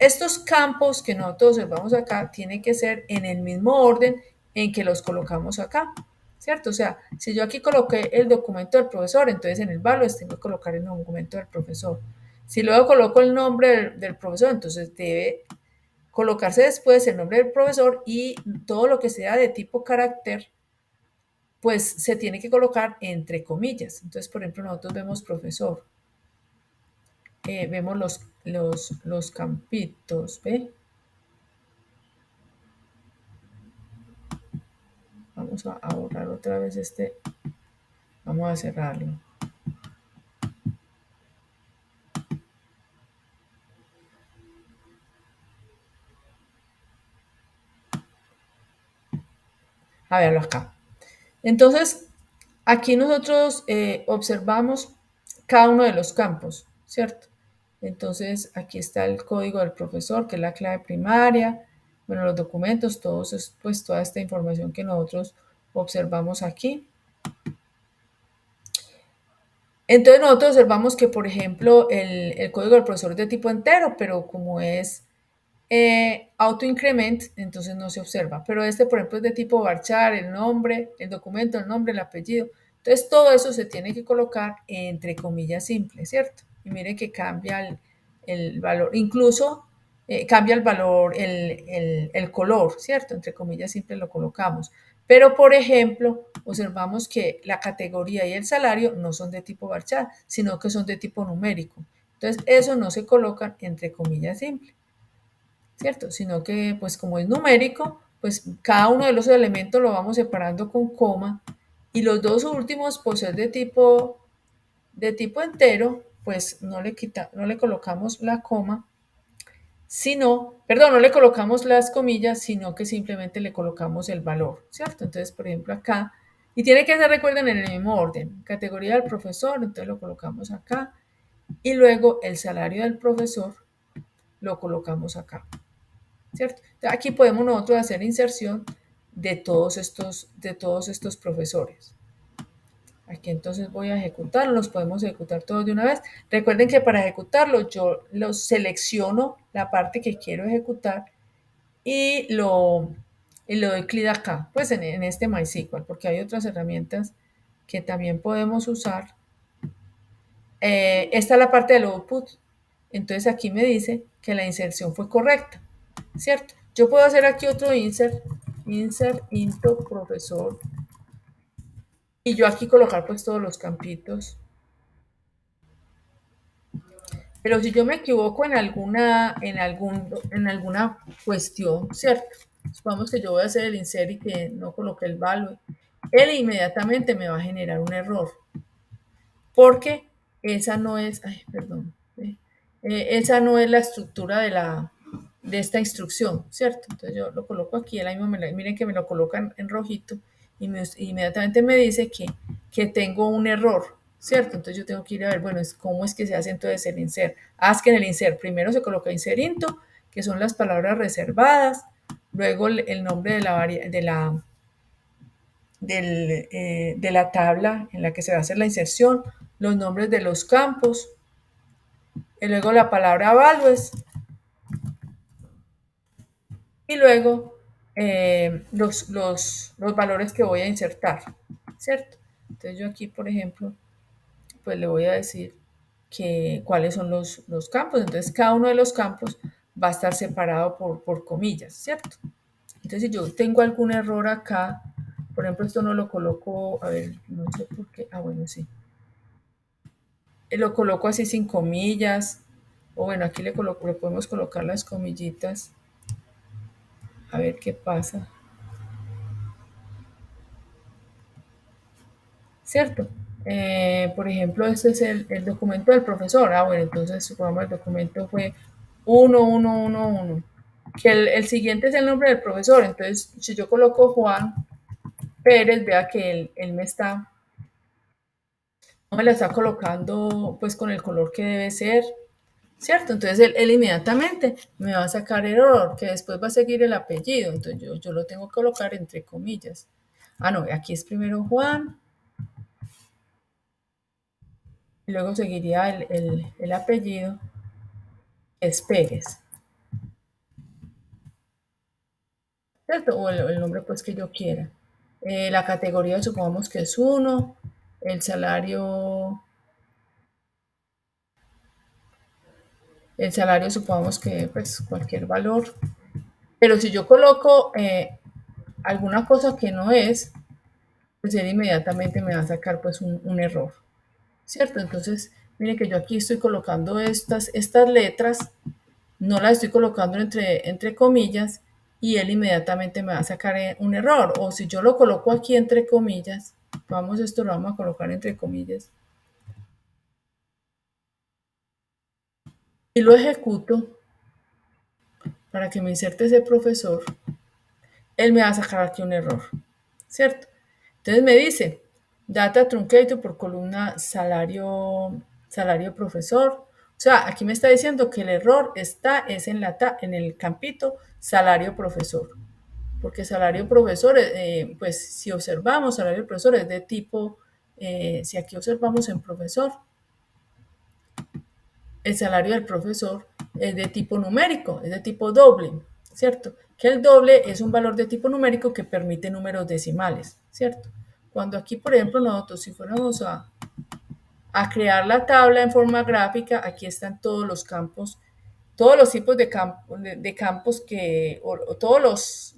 Estos campos que nosotros observamos acá tienen que ser en el mismo orden en que los colocamos acá, ¿cierto? O sea, si yo aquí coloqué el documento del profesor, entonces en el values tengo que colocar el documento del profesor. Si luego coloco el nombre del profesor, entonces debe colocarse después el nombre del profesor y todo lo que sea de tipo carácter, pues se tiene que colocar entre comillas. Entonces, por ejemplo, nosotros vemos profesor, vemos los campitos, ¿ve? Vamos a borrar otra vez este. Vamos a cerrarlo. A verlo acá. Entonces, aquí nosotros observamos cada uno de los campos, ¿cierto? Entonces, aquí está el código del profesor, que es la clave primaria, bueno, los documentos, todos, pues toda esta información que nosotros observamos aquí. Entonces nosotros observamos que, por ejemplo, el código del profesor es de tipo entero, pero como es auto-increment, entonces no se observa. Pero este, por ejemplo, es de tipo varchar, el nombre, el documento, el nombre, el apellido. Entonces todo eso se tiene que colocar entre comillas simples, ¿cierto? Y miren que cambia el valor, incluso cambia el valor, el color, ¿cierto? Entre comillas simples lo colocamos. Pero, por ejemplo, observamos que la categoría y el salario no son de tipo varchar, sino que son de tipo numérico. Entonces, eso no se colocan entre comillas simples, ¿cierto? Sino que, pues como es numérico, pues cada uno de los elementos lo vamos separando con coma y los dos últimos, por ser de tipo entero, pues no le colocamos la coma, sino, perdón, no le colocamos las comillas, sino que simplemente le colocamos el valor, ¿cierto? Entonces, por ejemplo, acá, y tiene que ser, recuerden, en el mismo orden, categoría del profesor, entonces lo colocamos acá, y luego el salario del profesor lo colocamos acá, ¿cierto? Aquí podemos nosotros hacer inserción de todos estos profesores. Aquí entonces voy a ejecutarlo, los podemos ejecutar todos de una vez. Recuerden que para ejecutarlo yo los selecciono la parte que quiero ejecutar y lo doy clic acá, pues en este MySQL, porque hay otras herramientas que también podemos usar. Esta es la parte del output. Entonces aquí me dice que la inserción fue correcta, ¿cierto? Yo puedo hacer aquí otro insert into profesor, y yo aquí colocar pues todos los campitos. Pero si yo me equivoco en alguna cuestión, ¿cierto? Supongamos que yo voy a hacer el insert y que no coloqué el value, él inmediatamente me va a generar un error, porque esa no es, ay, perdón, esa no es la estructura de esta instrucción, ¿cierto? Entonces yo lo coloco aquí, miren que me lo colocan en rojito y inmediatamente me dice que tengo un error, ¿cierto? Entonces yo tengo que ir a ver, bueno, ¿cómo es que se hace entonces el insert? Haz que en el insert primero se coloca inserinto, que son las palabras reservadas, luego el nombre de la tabla en la que se va a hacer la inserción, los nombres de los campos, y luego la palabra values, y luego los valores que voy a insertar, ¿cierto? Entonces yo aquí, por ejemplo, pues le voy a decir cuáles son los campos. Entonces cada uno de los campos va a estar separado por comillas, ¿cierto? Entonces si yo tengo algún error acá, por ejemplo, esto no lo coloco, a ver, no sé por qué, bueno, sí. Lo coloco así sin comillas, O bueno, aquí le podemos colocar las comillitas. A ver qué pasa. ¿Cierto? Por ejemplo, este es el documento del profesor. Ah, bueno, entonces supongamos el documento fue 1111. Que el siguiente es el nombre del profesor. Entonces, si yo coloco Juan Pérez, vea que él no me la está colocando pues con el color que debe ser, ¿cierto? Entonces él inmediatamente me va a sacar error, que después va a seguir el apellido. Entonces yo lo tengo que colocar entre comillas. Ah, no, aquí es primero Juan, y luego seguiría el apellido, es Pérez, ¿cierto? O el nombre pues que yo quiera. La categoría supongamos que es uno, el salario supongamos que pues cualquier valor. Pero si yo coloco alguna cosa que no es, pues él inmediatamente me va a sacar pues un error, ¿cierto? Entonces, miren que yo aquí estoy colocando estas letras, no las estoy colocando entre comillas y él inmediatamente me va a sacar un error. O si yo lo coloco aquí entre comillas, esto lo vamos a colocar entre comillas y lo ejecuto para que me inserte ese profesor, él me va a sacar aquí un error, ¿cierto? Entonces me dice, data truncated por columna salario profesor. O sea, aquí me está diciendo que el error es en el campito salario profesor. Porque salario profesor, pues si observamos, salario profesor es de tipo, si aquí observamos en profesor, el salario del profesor es de tipo numérico, es de tipo doble, ¿cierto? Que el doble es un valor de tipo numérico que permite números decimales, ¿cierto? Cuando aquí, por ejemplo, nosotros si fuéramos a crear la tabla en forma gráfica, aquí están todos los campos, todos los tipos de campos o todos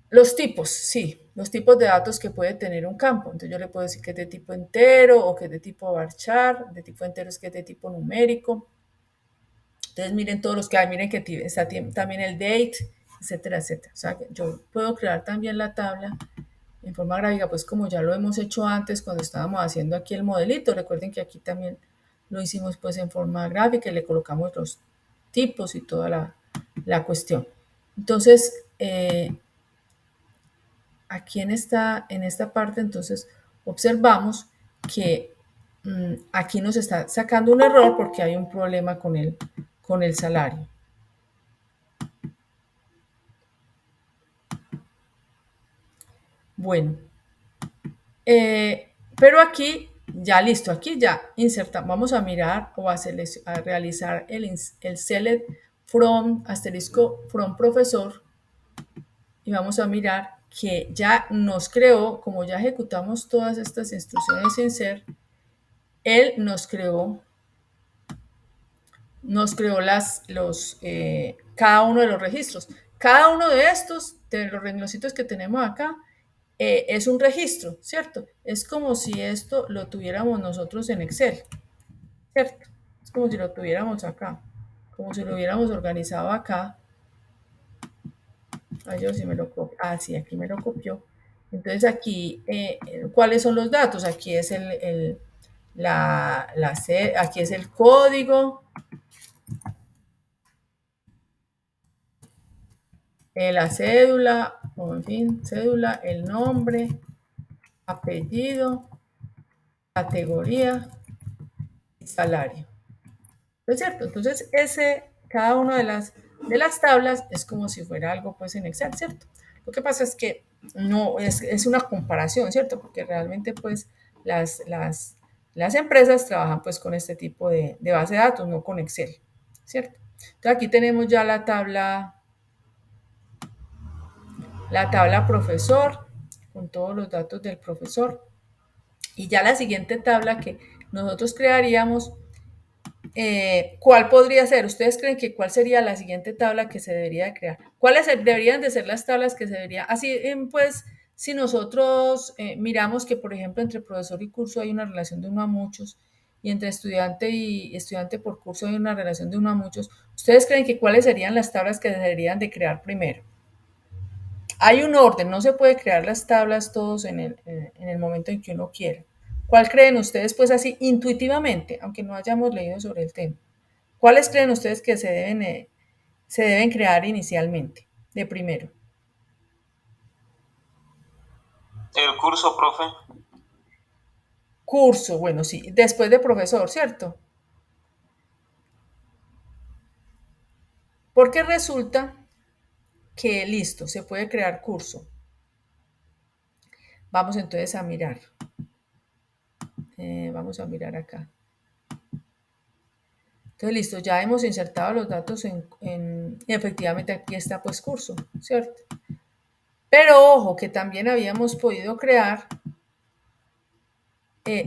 los tipos, sí, los tipos de datos que puede tener un campo. Entonces yo le puedo decir que es de tipo entero o que es de tipo varchar, de tipo entero es que es de tipo numérico. Entonces miren todos los que hay, miren que está también el date, etcétera, etcétera. O sea, yo puedo crear también la tabla en forma gráfica, pues como ya lo hemos hecho antes cuando estábamos haciendo aquí el modelito. Recuerden que aquí también lo hicimos pues en forma gráfica y le colocamos los tipos y toda la cuestión. Entonces, aquí en esta parte, entonces, observamos que aquí nos está sacando un error porque hay un problema con el salario. Bueno, pero aquí ya listo, aquí ya insertamos, vamos a mirar o a realizar el select from asterisco from profesor y vamos a mirar que ya nos creó, como ya ejecutamos todas estas instrucciones en ser, él nos creó cada uno de los registros. Cada uno de estos, de los rengloncitos que tenemos acá, es un registro, ¿cierto? Es como si esto lo tuviéramos nosotros en Excel, ¿cierto? Es como si lo tuviéramos acá, como si lo hubiéramos organizado acá. Ay, yo sí me lo copio. Ah, sí, aquí me lo copió. Entonces aquí, ¿cuáles son los datos? Aquí es aquí es el código, la cédula, o en fin, cédula, el nombre, apellido, categoría y salario. ¿No es cierto? Entonces, cada una de las tablas es como si fuera algo pues en Excel, ¿cierto? Lo que pasa es que no es una comparación, ¿cierto? Porque realmente pues las, las, las empresas trabajan pues con este tipo de base de datos, no con Excel, ¿cierto? Entonces aquí tenemos ya la tabla profesor, con todos los datos del profesor. Y ya la siguiente tabla que nosotros crearíamos, ¿cuál podría ser? ¿Ustedes creen que cuál sería la siguiente tabla que se debería crear? ¿Cuáles deberían de ser las tablas que se deberían? Así, pues, si nosotros miramos que, por ejemplo, entre profesor y curso hay una relación de uno a muchos y entre estudiante y estudiante por curso hay una relación de uno a muchos, ¿ustedes creen que cuáles serían las tablas que deberían de crear primero? Hay un orden, no se puede crear las tablas todos en el momento en que uno quiera. ¿Cuál creen ustedes, pues así, intuitivamente, aunque no hayamos leído sobre el tema? ¿Cuáles creen ustedes que se deben crear inicialmente, de primero? El curso, profe. Curso, bueno, sí, después de profesor, ¿cierto? Porque resulta que listo, se puede crear curso. Vamos entonces a mirar. Vamos a mirar acá. Entonces, listo, ya hemos insertado los datos y efectivamente aquí está pues curso, ¿cierto? Pero ojo, que también habíamos podido crear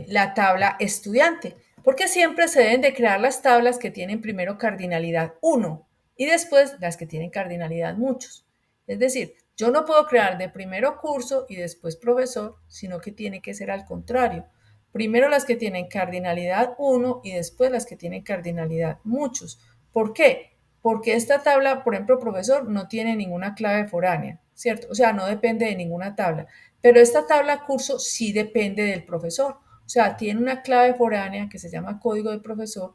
la tabla estudiante, porque siempre se deben de crear las tablas que tienen primero cardinalidad 1 y después las que tienen cardinalidad muchos. Es decir, yo no puedo crear de primero curso y después profesor, sino que tiene que ser al contrario. Primero las que tienen cardinalidad 1 y después las que tienen cardinalidad muchos. ¿Por qué? Porque esta tabla, por ejemplo, profesor, no tiene ninguna clave foránea, ¿cierto? O sea, no depende de ninguna tabla. Pero esta tabla curso sí depende del profesor. O sea, tiene una clave foránea que se llama código del profesor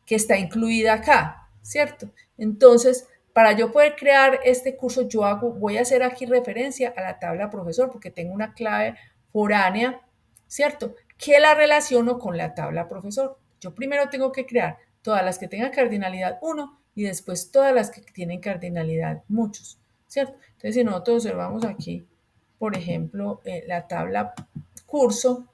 que está incluida acá, ¿cierto? Entonces, para yo poder crear este curso, voy a hacer aquí referencia a la tabla profesor porque tengo una clave foránea, ¿cierto? Que la relaciono con la tabla profesor. Yo primero tengo que crear todas las que tengan cardinalidad 1 y después todas las que tienen cardinalidad muchos, ¿cierto? Entonces, si nosotros observamos aquí, por ejemplo, la tabla curso,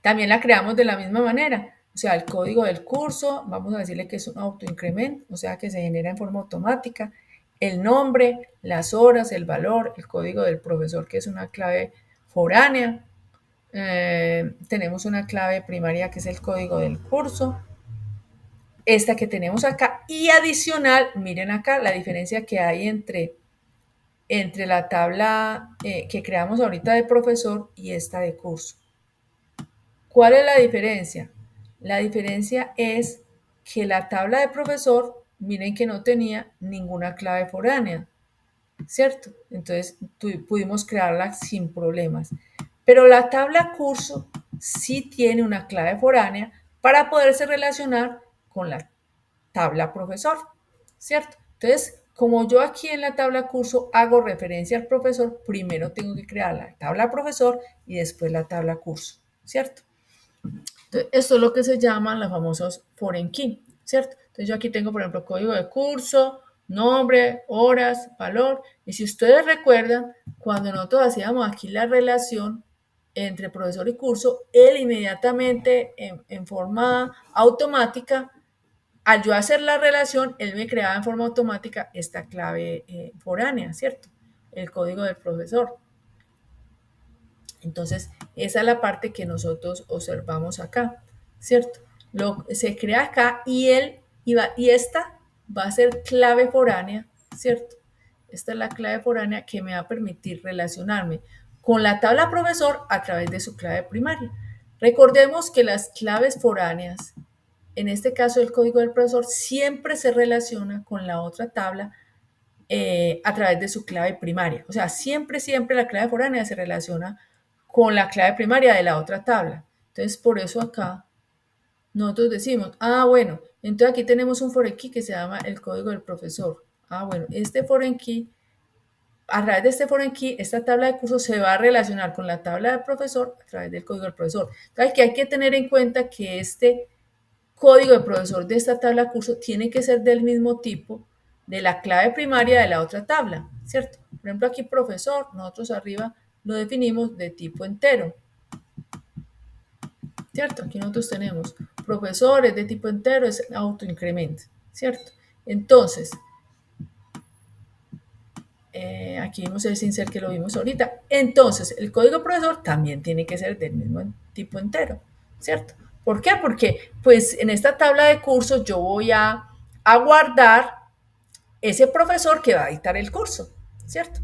también la creamos de la misma manera. O sea, el código del curso, vamos a decirle que es un autoincrement, o sea, que se genera en forma automática. El nombre, las horas, el valor, el código del profesor, que es una clave foránea. Tenemos una clave primaria que es el código del curso. Esta que tenemos acá. Y adicional, miren acá la diferencia que hay entre la tabla que creamos ahorita de profesor y esta de curso. ¿Cuál es la diferencia? La diferencia es que la tabla de profesor, miren que no tenía ninguna clave foránea, ¿cierto? Entonces pudimos crearla sin problemas. Pero la tabla curso sí tiene una clave foránea para poderse relacionar con la tabla profesor, ¿cierto? Entonces, como yo aquí en la tabla curso hago referencia al profesor, primero tengo que crear la tabla profesor y después la tabla curso, ¿cierto? Entonces, esto es lo que se llaman los famosos foreign key, ¿cierto? Entonces yo aquí tengo, por ejemplo, código de curso, nombre, horas, valor. Y si ustedes recuerdan, cuando nosotros hacíamos aquí la relación entre profesor y curso, él inmediatamente en forma automática, al yo hacer la relación, él me creaba en forma automática esta clave foránea, ¿cierto? El código del profesor. Entonces, esa es la parte que nosotros observamos acá, ¿cierto? Se crea acá y y esta va a ser clave foránea, ¿cierto? Esta es la clave foránea que me va a permitir relacionarme con la tabla profesor a través de su clave primaria. Recordemos que las claves foráneas, en este caso el código del profesor, siempre se relaciona con la otra tabla a través de su clave primaria. O sea, siempre la clave foránea se relaciona con la clave primaria de la otra tabla. Entonces, por eso acá nosotros decimos, bueno, entonces aquí tenemos un foreign key que se llama el código del profesor. Bueno, este foreign key, a través de este foreign key, esta tabla de cursos se va a relacionar con la tabla del profesor a través del código del profesor. Entonces, aquí hay que tener en cuenta que este código de profesor de esta tabla curso tiene que ser del mismo tipo de la clave primaria de la otra tabla, ¿cierto? Por ejemplo, aquí profesor, nosotros arriba lo definimos de tipo entero, ¿cierto? Aquí nosotros tenemos profesores de tipo entero, es autoincrement, ¿cierto? Entonces, aquí vimos el sincero que lo vimos ahorita. Entonces, el código profesor también tiene que ser del mismo tipo entero, ¿cierto? ¿Por qué? Porque pues en esta tabla de cursos yo voy a guardar ese profesor que va a dictar el curso, ¿cierto?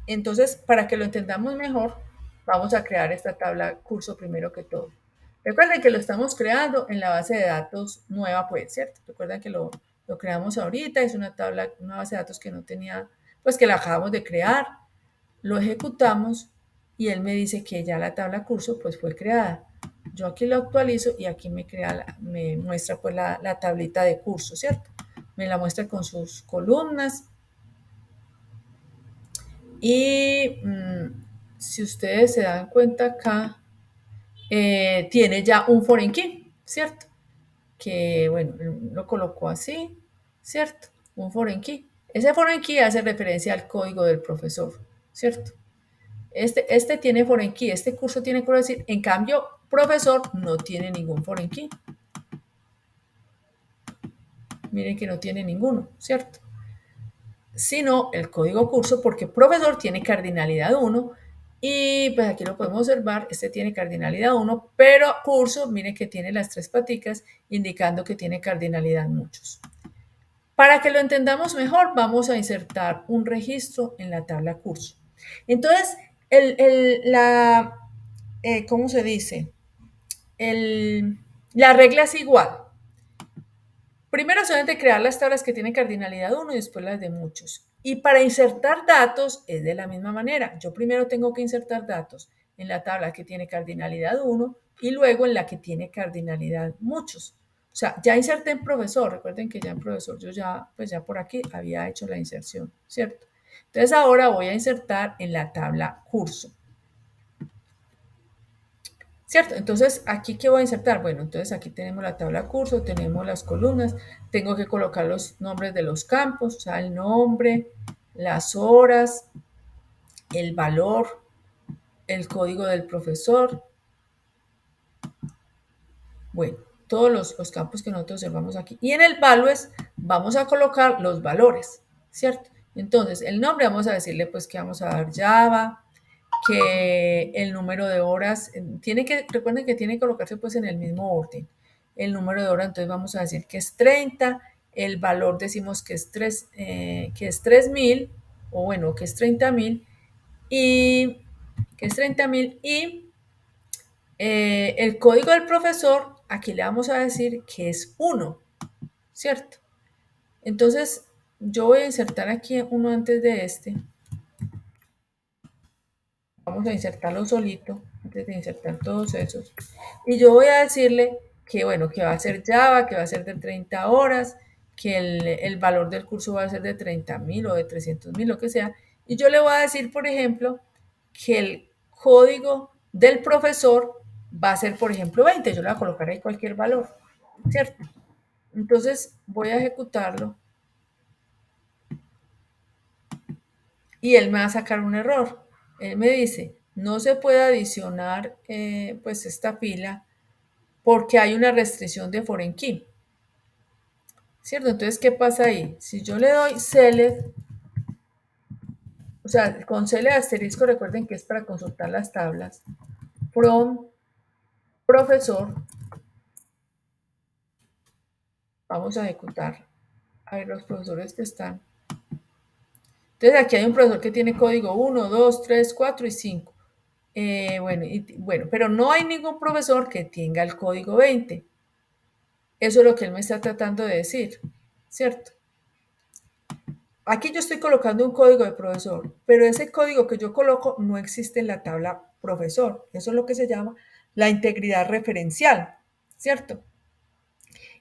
Entonces, para que lo entendamos mejor, vamos a crear esta tabla curso primero que todo. Recuerden que lo estamos creando en la base de datos nueva, pues, ¿cierto? Recuerden que lo creamos ahorita, es una base de datos que no tenía, pues que la acabamos de crear, lo ejecutamos y él me dice que ya la tabla curso pues fue creada. Yo aquí lo actualizo y aquí me muestra pues la tablita de curso, ¿cierto? Me la muestra con sus columnas. Y si ustedes se dan cuenta acá, tiene ya un foreign key, ¿cierto? Que, bueno, lo colocó así, ¿cierto? Un foreign key. Ese foreign key hace referencia al código del profesor, ¿cierto? Este tiene foreign key, este curso tiene que decir, en cambio, profesor no tiene ningún foreign key. Miren que no tiene ninguno, ¿cierto? Sino el código curso, porque profesor tiene cardinalidad 1 y pues aquí lo podemos observar, este tiene cardinalidad 1, pero curso, miren que tiene las 3 paticas indicando que tiene cardinalidad muchos. Para que lo entendamos mejor, vamos a insertar un registro en la tabla curso. Entonces, ¿cómo se dice? La regla es igual. Primero se deben de crear las tablas que tienen cardinalidad 1 y después las de muchos. Y para insertar datos es de la misma manera. Yo primero tengo que insertar datos en la tabla que tiene cardinalidad 1 y luego en la que tiene cardinalidad muchos. O sea, ya inserté en profesor. Recuerden que ya en profesor yo pues ya por aquí había hecho la inserción, ¿cierto? Entonces ahora voy a insertar en la tabla curso. ¿Cierto? Entonces, ¿aquí qué voy a insertar? Bueno, entonces aquí tenemos la tabla curso, tenemos las columnas, tengo que colocar los nombres de los campos, o sea, el nombre, las horas, el valor, el código del profesor. Bueno, todos los campos que nosotros observamos aquí. Y en el values vamos a colocar los valores, ¿cierto? Entonces, el nombre vamos a decirle pues que vamos a dar Java, que el número de horas, recuerden que tiene que colocarse pues en el mismo orden. El número de horas, entonces vamos a decir que es 30, el valor decimos que es 3.000, o bueno, que es 30.000, y el código del profesor, aquí le vamos a decir que es 1, ¿cierto? Entonces, yo voy a insertar aquí uno antes de este. Vamos a insertarlo solito, antes de insertar todos esos. Y yo voy a decirle que, bueno, que va a ser Java, que va a ser de 30 horas, que el valor del curso va a ser de 30.000 o de 300.000, lo que sea. Y yo le voy a decir, por ejemplo, que el código del profesor va a ser, por ejemplo, 20. Yo le voy a colocar ahí cualquier valor, ¿cierto? Entonces voy a ejecutarlo y él me va a sacar un error. Él me dice, no se puede adicionar pues esta fila porque hay una restricción de foreign key. ¿Cierto? Entonces, ¿qué pasa ahí? Si yo le doy select, o sea, con select asterisco, recuerden que es para consultar las tablas, from profesor, vamos a ejecutar. A ver, los profesores que están. Entonces, aquí hay un profesor que tiene código 1, 2, 3, 4 y 5. Bueno, pero no hay ningún profesor que tenga el código 20. Eso es lo que él me está tratando de decir, ¿cierto? Aquí yo estoy colocando un código de profesor, pero ese código que yo coloco no existe en la tabla profesor. Eso es lo que se llama la integridad referencial, ¿cierto?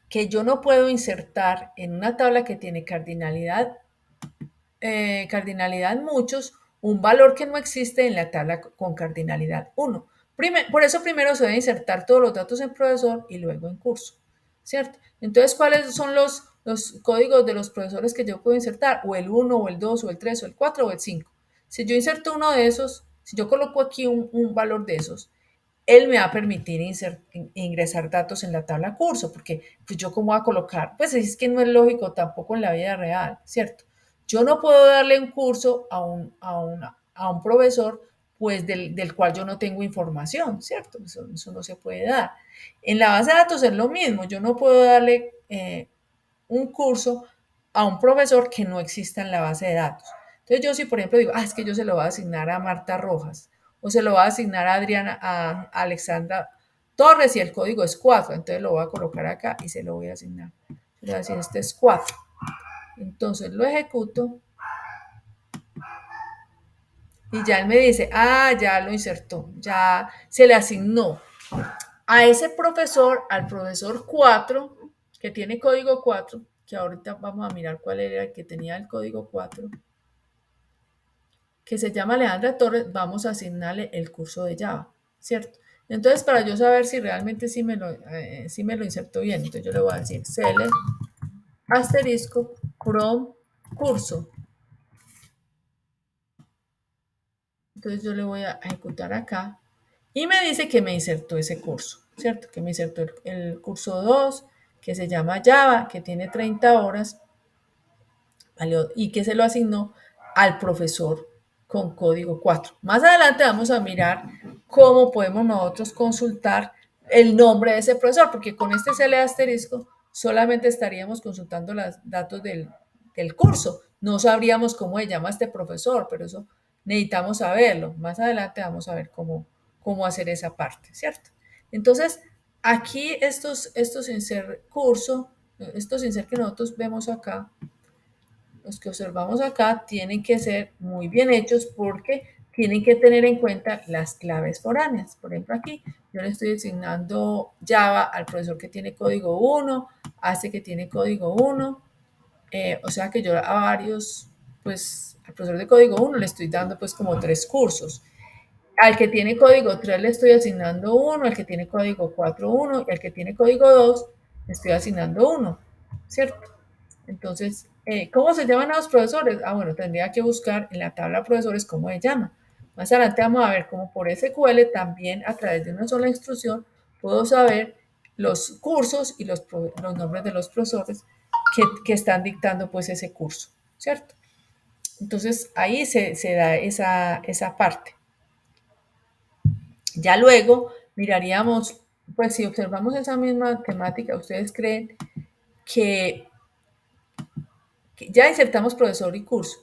Que yo no puedo insertar en una tabla que tiene cardinalidad muchos, un valor que no existe en la tabla con cardinalidad 1. Por eso primero se debe insertar todos los datos en profesor y luego en curso, ¿cierto? Entonces, ¿cuáles son los códigos de los profesores que yo puedo insertar? O el 1, o el 2, o el 3, o el 4, o el 5. Si yo inserto uno de esos, si yo coloco aquí un valor de esos, él me va a permitir ingresar datos en la tabla curso, porque pues yo cómo voy a colocar, pues es que no es lógico tampoco en la vida real, ¿cierto? Yo no puedo darle un curso a un profesor pues del cual yo no tengo información, ¿cierto? Eso no se puede dar. En la base de datos es lo mismo, yo no puedo darle un curso a un profesor que no exista en la base de datos. Entonces yo si por ejemplo digo, es que yo se lo voy a asignar a Marta Rojas o se lo voy a asignar a Adriana, a Alexandra, Torres y el código es 4. Entonces lo voy a colocar acá y se lo voy a asignar. Le voy a decir, este es 4. Entonces lo ejecuto. Y ya él me dice, ya lo insertó, ya se le asignó a ese profesor, al profesor 4, que tiene código 4, que ahorita vamos a mirar cuál era el que tenía el código 4, que se llama Alejandra Torres, vamos a asignarle el curso de Java, ¿cierto? Entonces, para yo saber si realmente sí me lo insertó bien, entonces yo le voy a decir select asterisco from curso. Entonces yo le voy a ejecutar acá y me dice que me insertó ese curso, ¿cierto? Que me insertó el curso 2, que se llama Java, que tiene 30 horas, ¿vale? Y que se lo asignó al profesor con código 4. Más adelante vamos a mirar cómo podemos nosotros consultar el nombre de ese profesor, porque con este CL asterisco solamente estaríamos consultando los datos del curso. No sabríamos cómo se llama este profesor, pero eso necesitamos saberlo. Más adelante vamos a ver cómo hacer esa parte, ¿cierto? Entonces, aquí estos insert curso, estos insert que nosotros vemos acá, los que observamos acá, tienen que ser muy bien hechos porque tienen que tener en cuenta las claves foráneas. Por ejemplo, aquí yo le estoy asignando Java al profesor que tiene código 1, a este que tiene código 1, o sea que yo a varios, pues al profesor de código 1 le estoy dando pues como 3 cursos. Al que tiene código 3 le estoy asignando 1, al que tiene código 4, 1, y al que tiene código 2 le estoy asignando 1, ¿cierto? Entonces, ¿cómo se llaman a los profesores? Bueno, tendría que buscar en la tabla de profesores cómo se llama. Más adelante vamos a ver cómo por SQL también a través de una sola instrucción puedo saber los cursos y los nombres de los profesores que están dictando pues ese curso, ¿cierto? Entonces ahí se da esa parte. Ya luego miraríamos, pues si observamos esa misma temática, ¿ustedes creen que ya insertamos profesor y curso?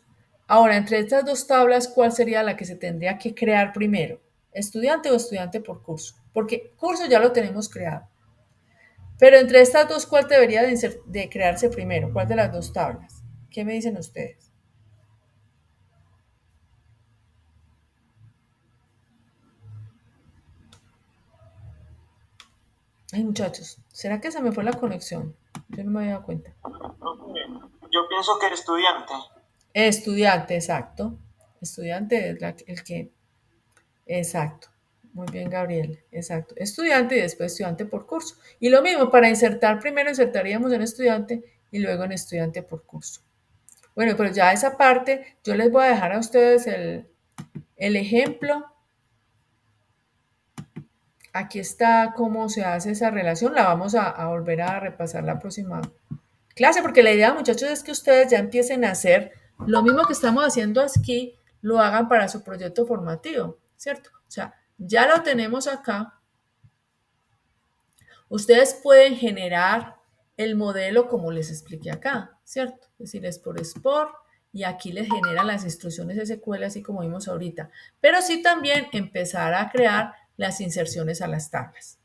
Ahora, entre estas dos tablas, ¿cuál sería la que se tendría que crear primero? ¿Estudiante o estudiante por curso? Porque curso ya lo tenemos creado. Pero entre estas dos, ¿cuál debería de crearse primero? ¿Cuál de las dos tablas? ¿Qué me dicen ustedes? Ay, muchachos, ¿será que se me fue la conexión? Yo no me había dado cuenta. Yo pienso que estudiante. Estudiante, exacto. Estudiante es el que... Exacto. Muy bien, Gabriel. Exacto. Estudiante y después estudiante por curso. Y lo mismo, para insertar, primero insertaríamos en estudiante y luego en estudiante por curso. Bueno, pero ya esa parte, yo les voy a dejar a ustedes el ejemplo. Aquí está cómo se hace esa relación. La vamos a volver a repasar la próxima clase, porque la idea, muchachos, es que ustedes ya empiecen a hacer lo mismo que estamos haciendo aquí, lo hagan para su proyecto formativo, ¿cierto? O sea, ya lo tenemos acá. Ustedes pueden generar el modelo como les expliqué acá, ¿cierto? Es decir, es por Sport y aquí les generan las instrucciones SQL así como vimos ahorita. Pero sí también empezar a crear las inserciones a las tablas.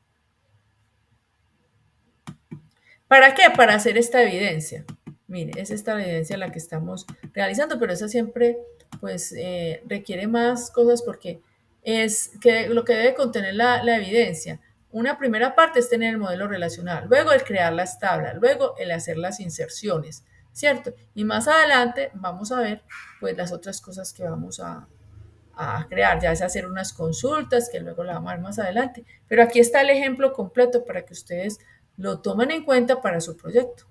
¿Para qué? Para hacer esta evidencia. Mire, es esta evidencia la que estamos realizando, pero esa siempre pues requiere más cosas porque es que lo que debe contener la evidencia. Una primera parte es tener el modelo relacional, luego el crear las tablas, luego el hacer las inserciones, ¿cierto? Y más adelante vamos a ver pues las otras cosas que vamos a crear, ya es hacer unas consultas que luego la vamos a ver más adelante. Pero aquí está el ejemplo completo para que ustedes lo tomen en cuenta para su proyecto.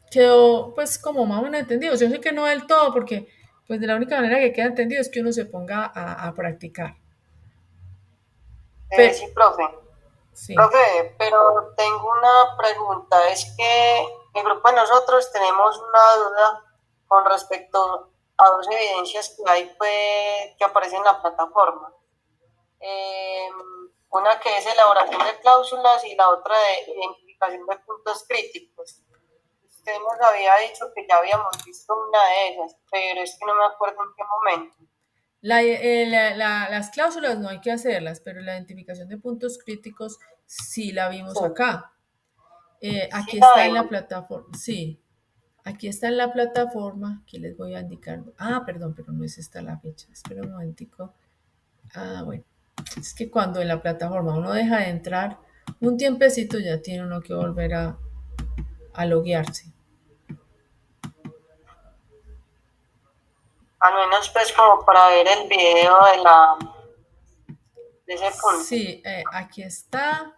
Quedó pues como más o menos entendido. Yo sé que no del todo porque pues de la única manera que queda entendido es que uno se ponga a practicar. Sí, profe. Sí. Profe, pero tengo una pregunta. Es que el grupo de nosotros tenemos una duda con respecto a dos evidencias que hay pues, que aparecen en la plataforma. Una que es elaboración de cláusulas y la otra de identificación de puntos críticos. Usted nos había dicho que ya habíamos visto una de esas, pero es que no me acuerdo en qué momento. Las cláusulas no hay que hacerlas, pero la identificación de puntos críticos sí la vimos Sí, acá. sí Aquí la está en la vimos. plataforma, sí, aquí está en la plataforma, aquí les voy a indicar. Ah, perdón, pero no es esta la fecha. Espera un momentico. Ah, bueno, es que cuando en la plataforma uno deja de entrar, un tiempecito ya tiene uno que volver a loguearse. Al menos pues como para ver el video de ese punto. Sí, aquí está.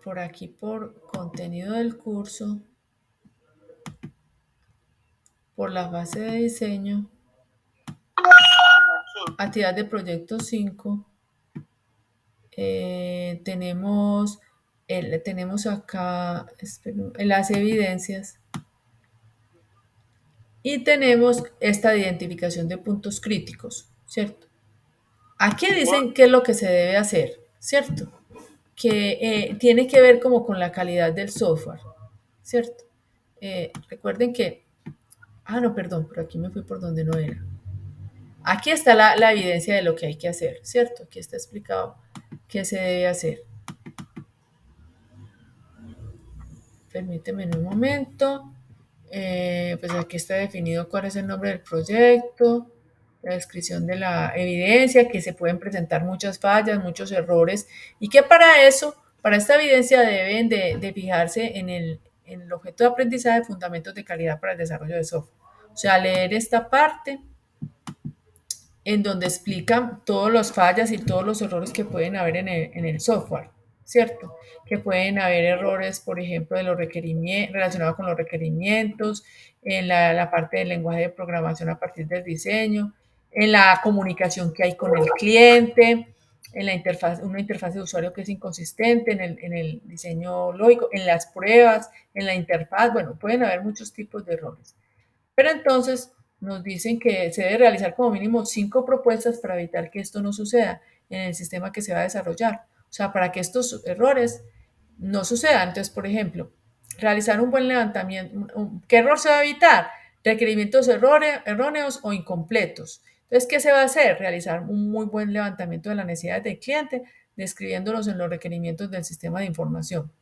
Por aquí por contenido del curso, por la fase de diseño, Aquí. actividad de proyecto 5, tenemos, tenemos acá las evidencias y tenemos esta identificación de puntos críticos, ¿cierto? Aquí Sí. dicen qué es lo que se debe hacer, ¿cierto? Que tiene que ver como con la calidad del software, ¿cierto? Recuerden que, no, perdón, pero aquí me fui por donde no era. Aquí está la evidencia de lo que hay que hacer, ¿cierto? Aquí está explicado qué se debe hacer. Permíteme un momento. Pues aquí está definido cuál es el nombre del proyecto, la descripción de la evidencia, que se pueden presentar muchas fallas, muchos errores, y que para eso, para esta evidencia deben de fijarse en el objeto de aprendizaje, fundamentos de calidad para el desarrollo de software. O sea, leer esta parte en donde explican todas las fallas y todos los errores que pueden haber en el software, ¿cierto? Que pueden haber errores, por ejemplo, de los requerimientos, relacionados con los requerimientos, en la parte del lenguaje de programación a partir del diseño, en la comunicación que hay con el cliente, en la interfaz, una interfaz de usuario que es inconsistente, en el diseño lógico, en las pruebas, en la interfaz, bueno, pueden haber muchos tipos de errores. Pero entonces nos dicen que se debe realizar como mínimo 5 propuestas para evitar que esto no suceda en el sistema que se va a desarrollar. O sea, para que estos errores no sucedan. Entonces, por ejemplo, realizar un buen levantamiento. ¿Qué error se va a evitar? Requerimientos erróneos o incompletos. Entonces, ¿qué se va a hacer? Realizar un muy buen levantamiento de las necesidades del cliente, describiéndolos en los requerimientos del sistema de información.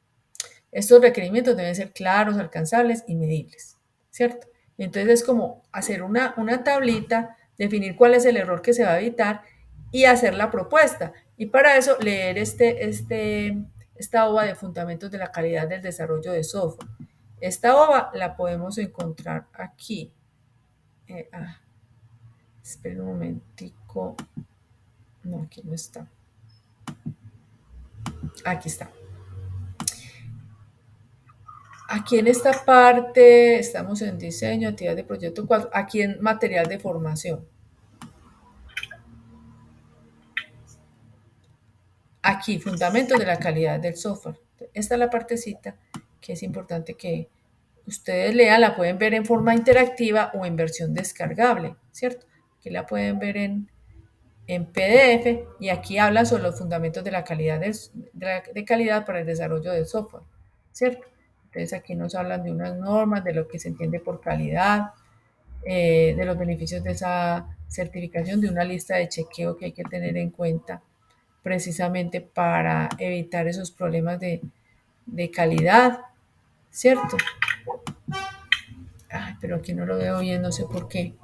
Estos requerimientos deben ser claros, alcanzables y medibles, ¿cierto? Entonces es como hacer una tablita, definir cuál es el error que se va a evitar y hacer la propuesta. Y para eso leer esta OVA de fundamentos de la calidad del desarrollo de software. Esta OVA la podemos encontrar aquí. Eh, ah, Espera un momentico. No, aquí no está. Aquí está. Aquí en esta parte estamos en diseño, actividad de proyecto 4, aquí en material de formación. Aquí, fundamentos de la calidad del software. Esta es la partecita que es importante que ustedes lean, la pueden ver en forma interactiva o en versión descargable, ¿cierto? Aquí la pueden ver en PDF y aquí habla sobre los fundamentos de la calidad de calidad para el desarrollo del software, ¿cierto? Entonces aquí nos hablan de unas normas, de lo que se entiende por calidad, de los beneficios de esa certificación, de una lista de chequeo que hay que tener en cuenta precisamente para evitar esos problemas de calidad, ¿cierto? Ay, pero aquí no lo veo bien, no sé por qué.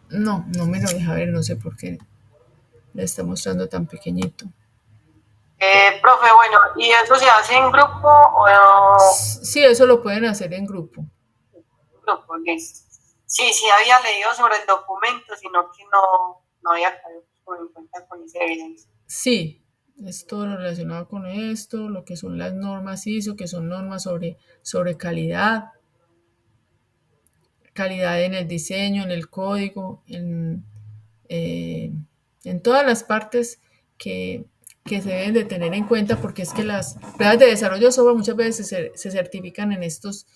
No, no me lo deja ver, no sé por qué le está mostrando tan pequeñito. Profe, bueno, ¿y eso se hace en grupo o Sí, eso lo pueden hacer en grupo. en grupo? Listo. Sí, sí había leído sobre el documento, sino que no había caído en cuenta con esa evidencia. Sí, es todo lo relacionado con esto, lo que son las normas ISO, que son normas sobre calidad, calidad en el diseño, en el código, eh, en todas las partes que se deben de tener en cuenta, porque es que las pruebas de desarrollo de software muchas veces se certifican en estos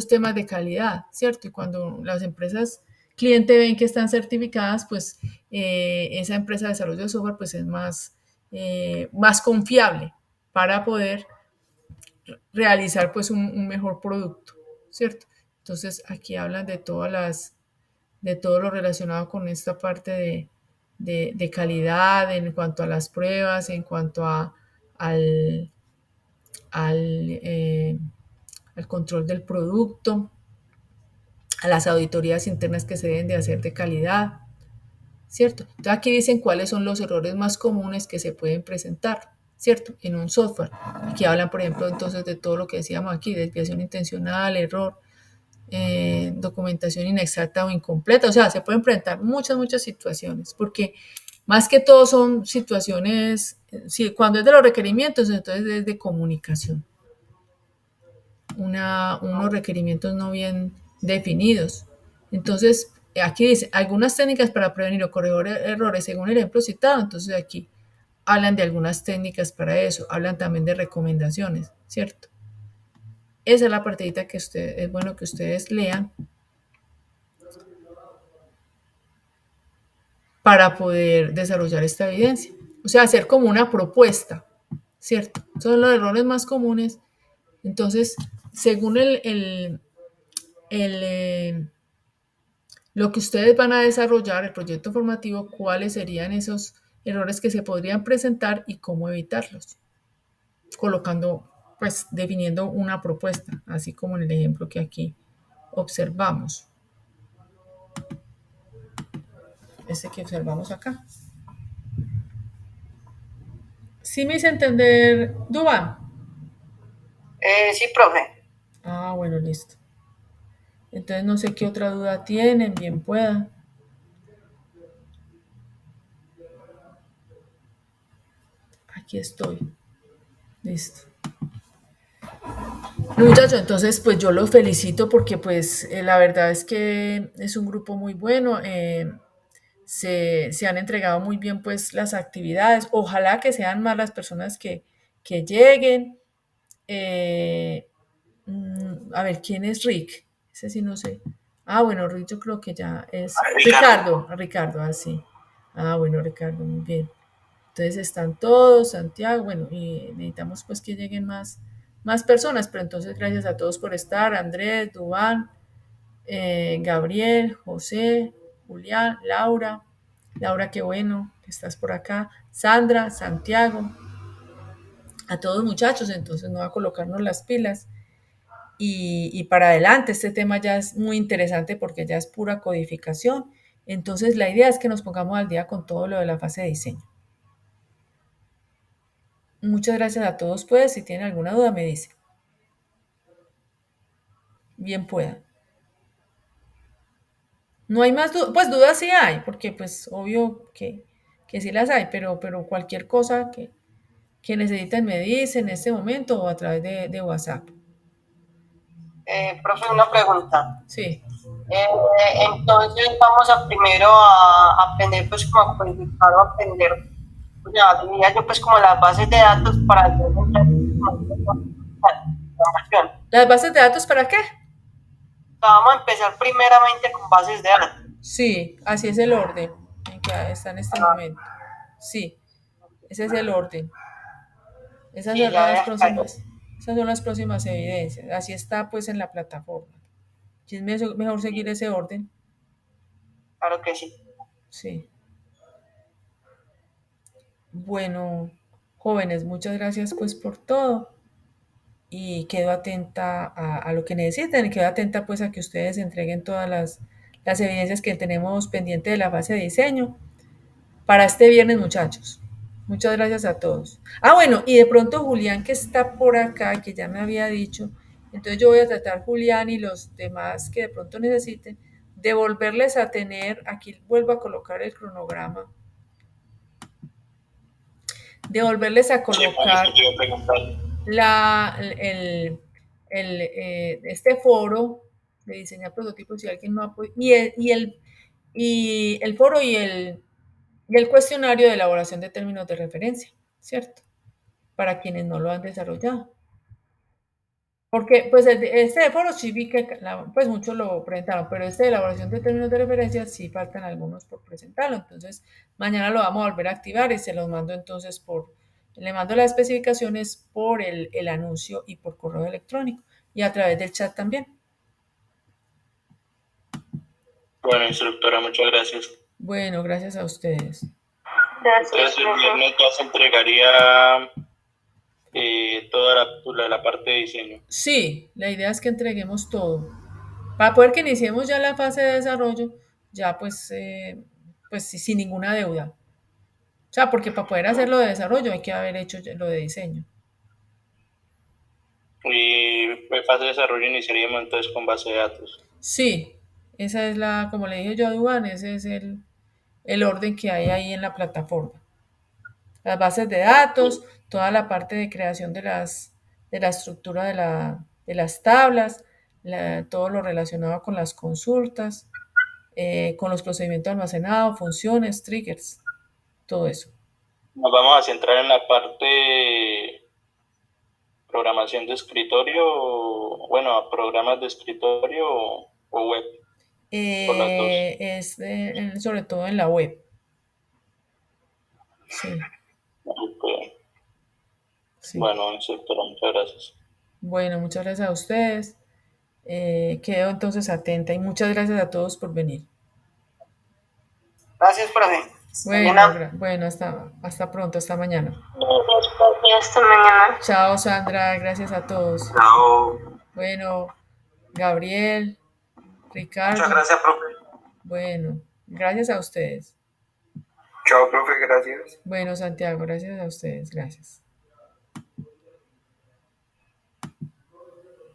temas de calidad, ¿cierto? Y cuando las empresas cliente ven que están certificadas, pues esa empresa de desarrollo de software pues es más confiable para poder realizar pues un mejor producto, ¿cierto? Entonces aquí hablan de todo lo relacionado con esta parte de calidad en cuanto a las pruebas, en cuanto al, al, eh, al control del producto, a las auditorías internas que se deben de hacer de calidad, ¿cierto? Entonces aquí dicen cuáles son los errores más comunes que se pueden presentar, ¿cierto? En un software. Aquí hablan, por ejemplo, entonces de todo lo que decíamos aquí, desviación intencional, error, documentación inexacta o incompleta. O sea, se pueden presentar muchas situaciones, porque más que todo son situaciones, si, cuando es de los requerimientos, entonces es de comunicación. Unos requerimientos no bien definidos. Entonces, aquí dice, algunas técnicas para prevenir o corregir errores según el ejemplo citado. Entonces, aquí hablan de algunas técnicas para eso, hablan también de recomendaciones, ¿cierto? Esa es la partidita que es bueno que ustedes lean para poder desarrollar esta evidencia. O sea, hacer como una propuesta, ¿cierto? Son los errores más comunes. Entonces, según el lo que ustedes van a desarrollar, el proyecto formativo, cuáles serían esos errores que se podrían presentar y cómo evitarlos, colocando, pues definiendo una propuesta, así como en el ejemplo que aquí observamos, este que observamos acá. ¿Sí me hice entender, Dubán? Sí, profe. Ah, bueno, listo. Entonces no sé qué otra duda tienen, bien puedan. Aquí estoy. Listo. Muchachos, entonces pues yo los felicito porque pues la verdad es que es un grupo muy bueno. Se han entregado muy bien pues las actividades. Ojalá que sean más las personas que lleguen. Eh, a ver, ¿quién es Rick? Ese sí no sé. Ah, bueno, Rick yo creo que ya es Ricardo. Ricardo, así. Ah, bueno, Ricardo, muy bien. Entonces están todos, Santiago, bueno, y necesitamos pues que lleguen más personas, pero entonces gracias a todos por estar, Andrés, Dubán, Gabriel, José, Julián, Laura, qué bueno que estás por acá, Sandra, Santiago, a todos muchachos, entonces no va a colocarnos las pilas y para adelante, este tema ya es muy interesante porque ya es pura codificación, entonces la idea es que nos pongamos al día con todo lo de la fase de diseño. Muchas gracias a todos, pues, si tienen alguna duda me dicen. Bien pueda. No hay más dudas, pues dudas sí hay, porque pues obvio que sí las hay, pero cualquier cosa que necesiten me dicen en este momento o a través de WhatsApp. Profe, una pregunta. Sí. Entonces vamos a primero a aprender pues como a codificar o aprender, o sea, diría yo pues como las bases de datos para ¿Las bases de datos para qué? vamos a empezar primeramente con bases de datos. Sí, así es el orden en que está en este momento. Sí, ese es el orden. Esas Sí, son ya las vea, próximas, esas son las próximas evidencias. Así está pues en la plataforma. Y es mejor seguir ese orden. claro que sí. Sí. Bueno, jóvenes, muchas gracias pues por todo y quedo atenta a lo que necesiten, quedo atenta pues a que ustedes entreguen todas las evidencias que tenemos pendiente de la fase de diseño para este viernes, muchachos. Muchas gracias a todos. Ah, bueno, y de pronto Julián que está por acá, que ya me había dicho, entonces yo voy a tratar Julián y los demás que de pronto necesiten, de volverles a tener, aquí vuelvo a colocar el cronograma, de volverles a colocar la, este foro de diseñar prototipos si alguien no ha podido, y el foro y el cuestionario de elaboración de términos de referencia, ¿cierto? Para quienes no lo han desarrollado. Porque pues este de foro sí vi que pues muchos lo presentaron, pero este de elaboración de términos de referencia sí faltan algunos por presentarlo. Entonces mañana lo vamos a volver a activar y se los mando entonces le mando las especificaciones por el anuncio y por correo electrónico y a través del chat también. Bueno, instructora, muchas gracias. Bueno, gracias a ustedes. Gracias, Entonces el profe. viernes ya se entregaría toda la parte de diseño. Sí, la idea es que entreguemos todo. Para poder que iniciemos ya la fase de desarrollo, ya pues sin ninguna deuda. O sea, porque para poder hacerlo de desarrollo hay que haber hecho ya lo de diseño. Y fase de desarrollo iniciaríamos entonces con base de datos. Sí, esa es como le dije yo a Duan, ese es el orden que hay ahí en la plataforma. Las bases de datos, toda la parte de creación de la estructura de las tablas, todo lo relacionado con las consultas, con los procedimientos de almacenado, funciones, triggers, todo eso. Nos vamos a centrar en la parte programación de escritorio, bueno, programas de escritorio o web, por las dos. Sobre todo en la web. Sí, Ok. sí. Bueno, instructora, muchas gracias. Bueno, muchas gracias a ustedes. Quedo entonces atenta y muchas gracias a todos por venir. Gracias, profe. Bueno, Mañana. bueno, hasta pronto, hasta mañana. Gracias, profe. Hasta mañana. Chao, Sandra, gracias a todos. Chao. Bueno, Gabriel, Muchas Ricardo, gracias, profe. bueno, gracias a ustedes. Chao, profe, gracias. Bueno, Santiago, gracias a ustedes, gracias.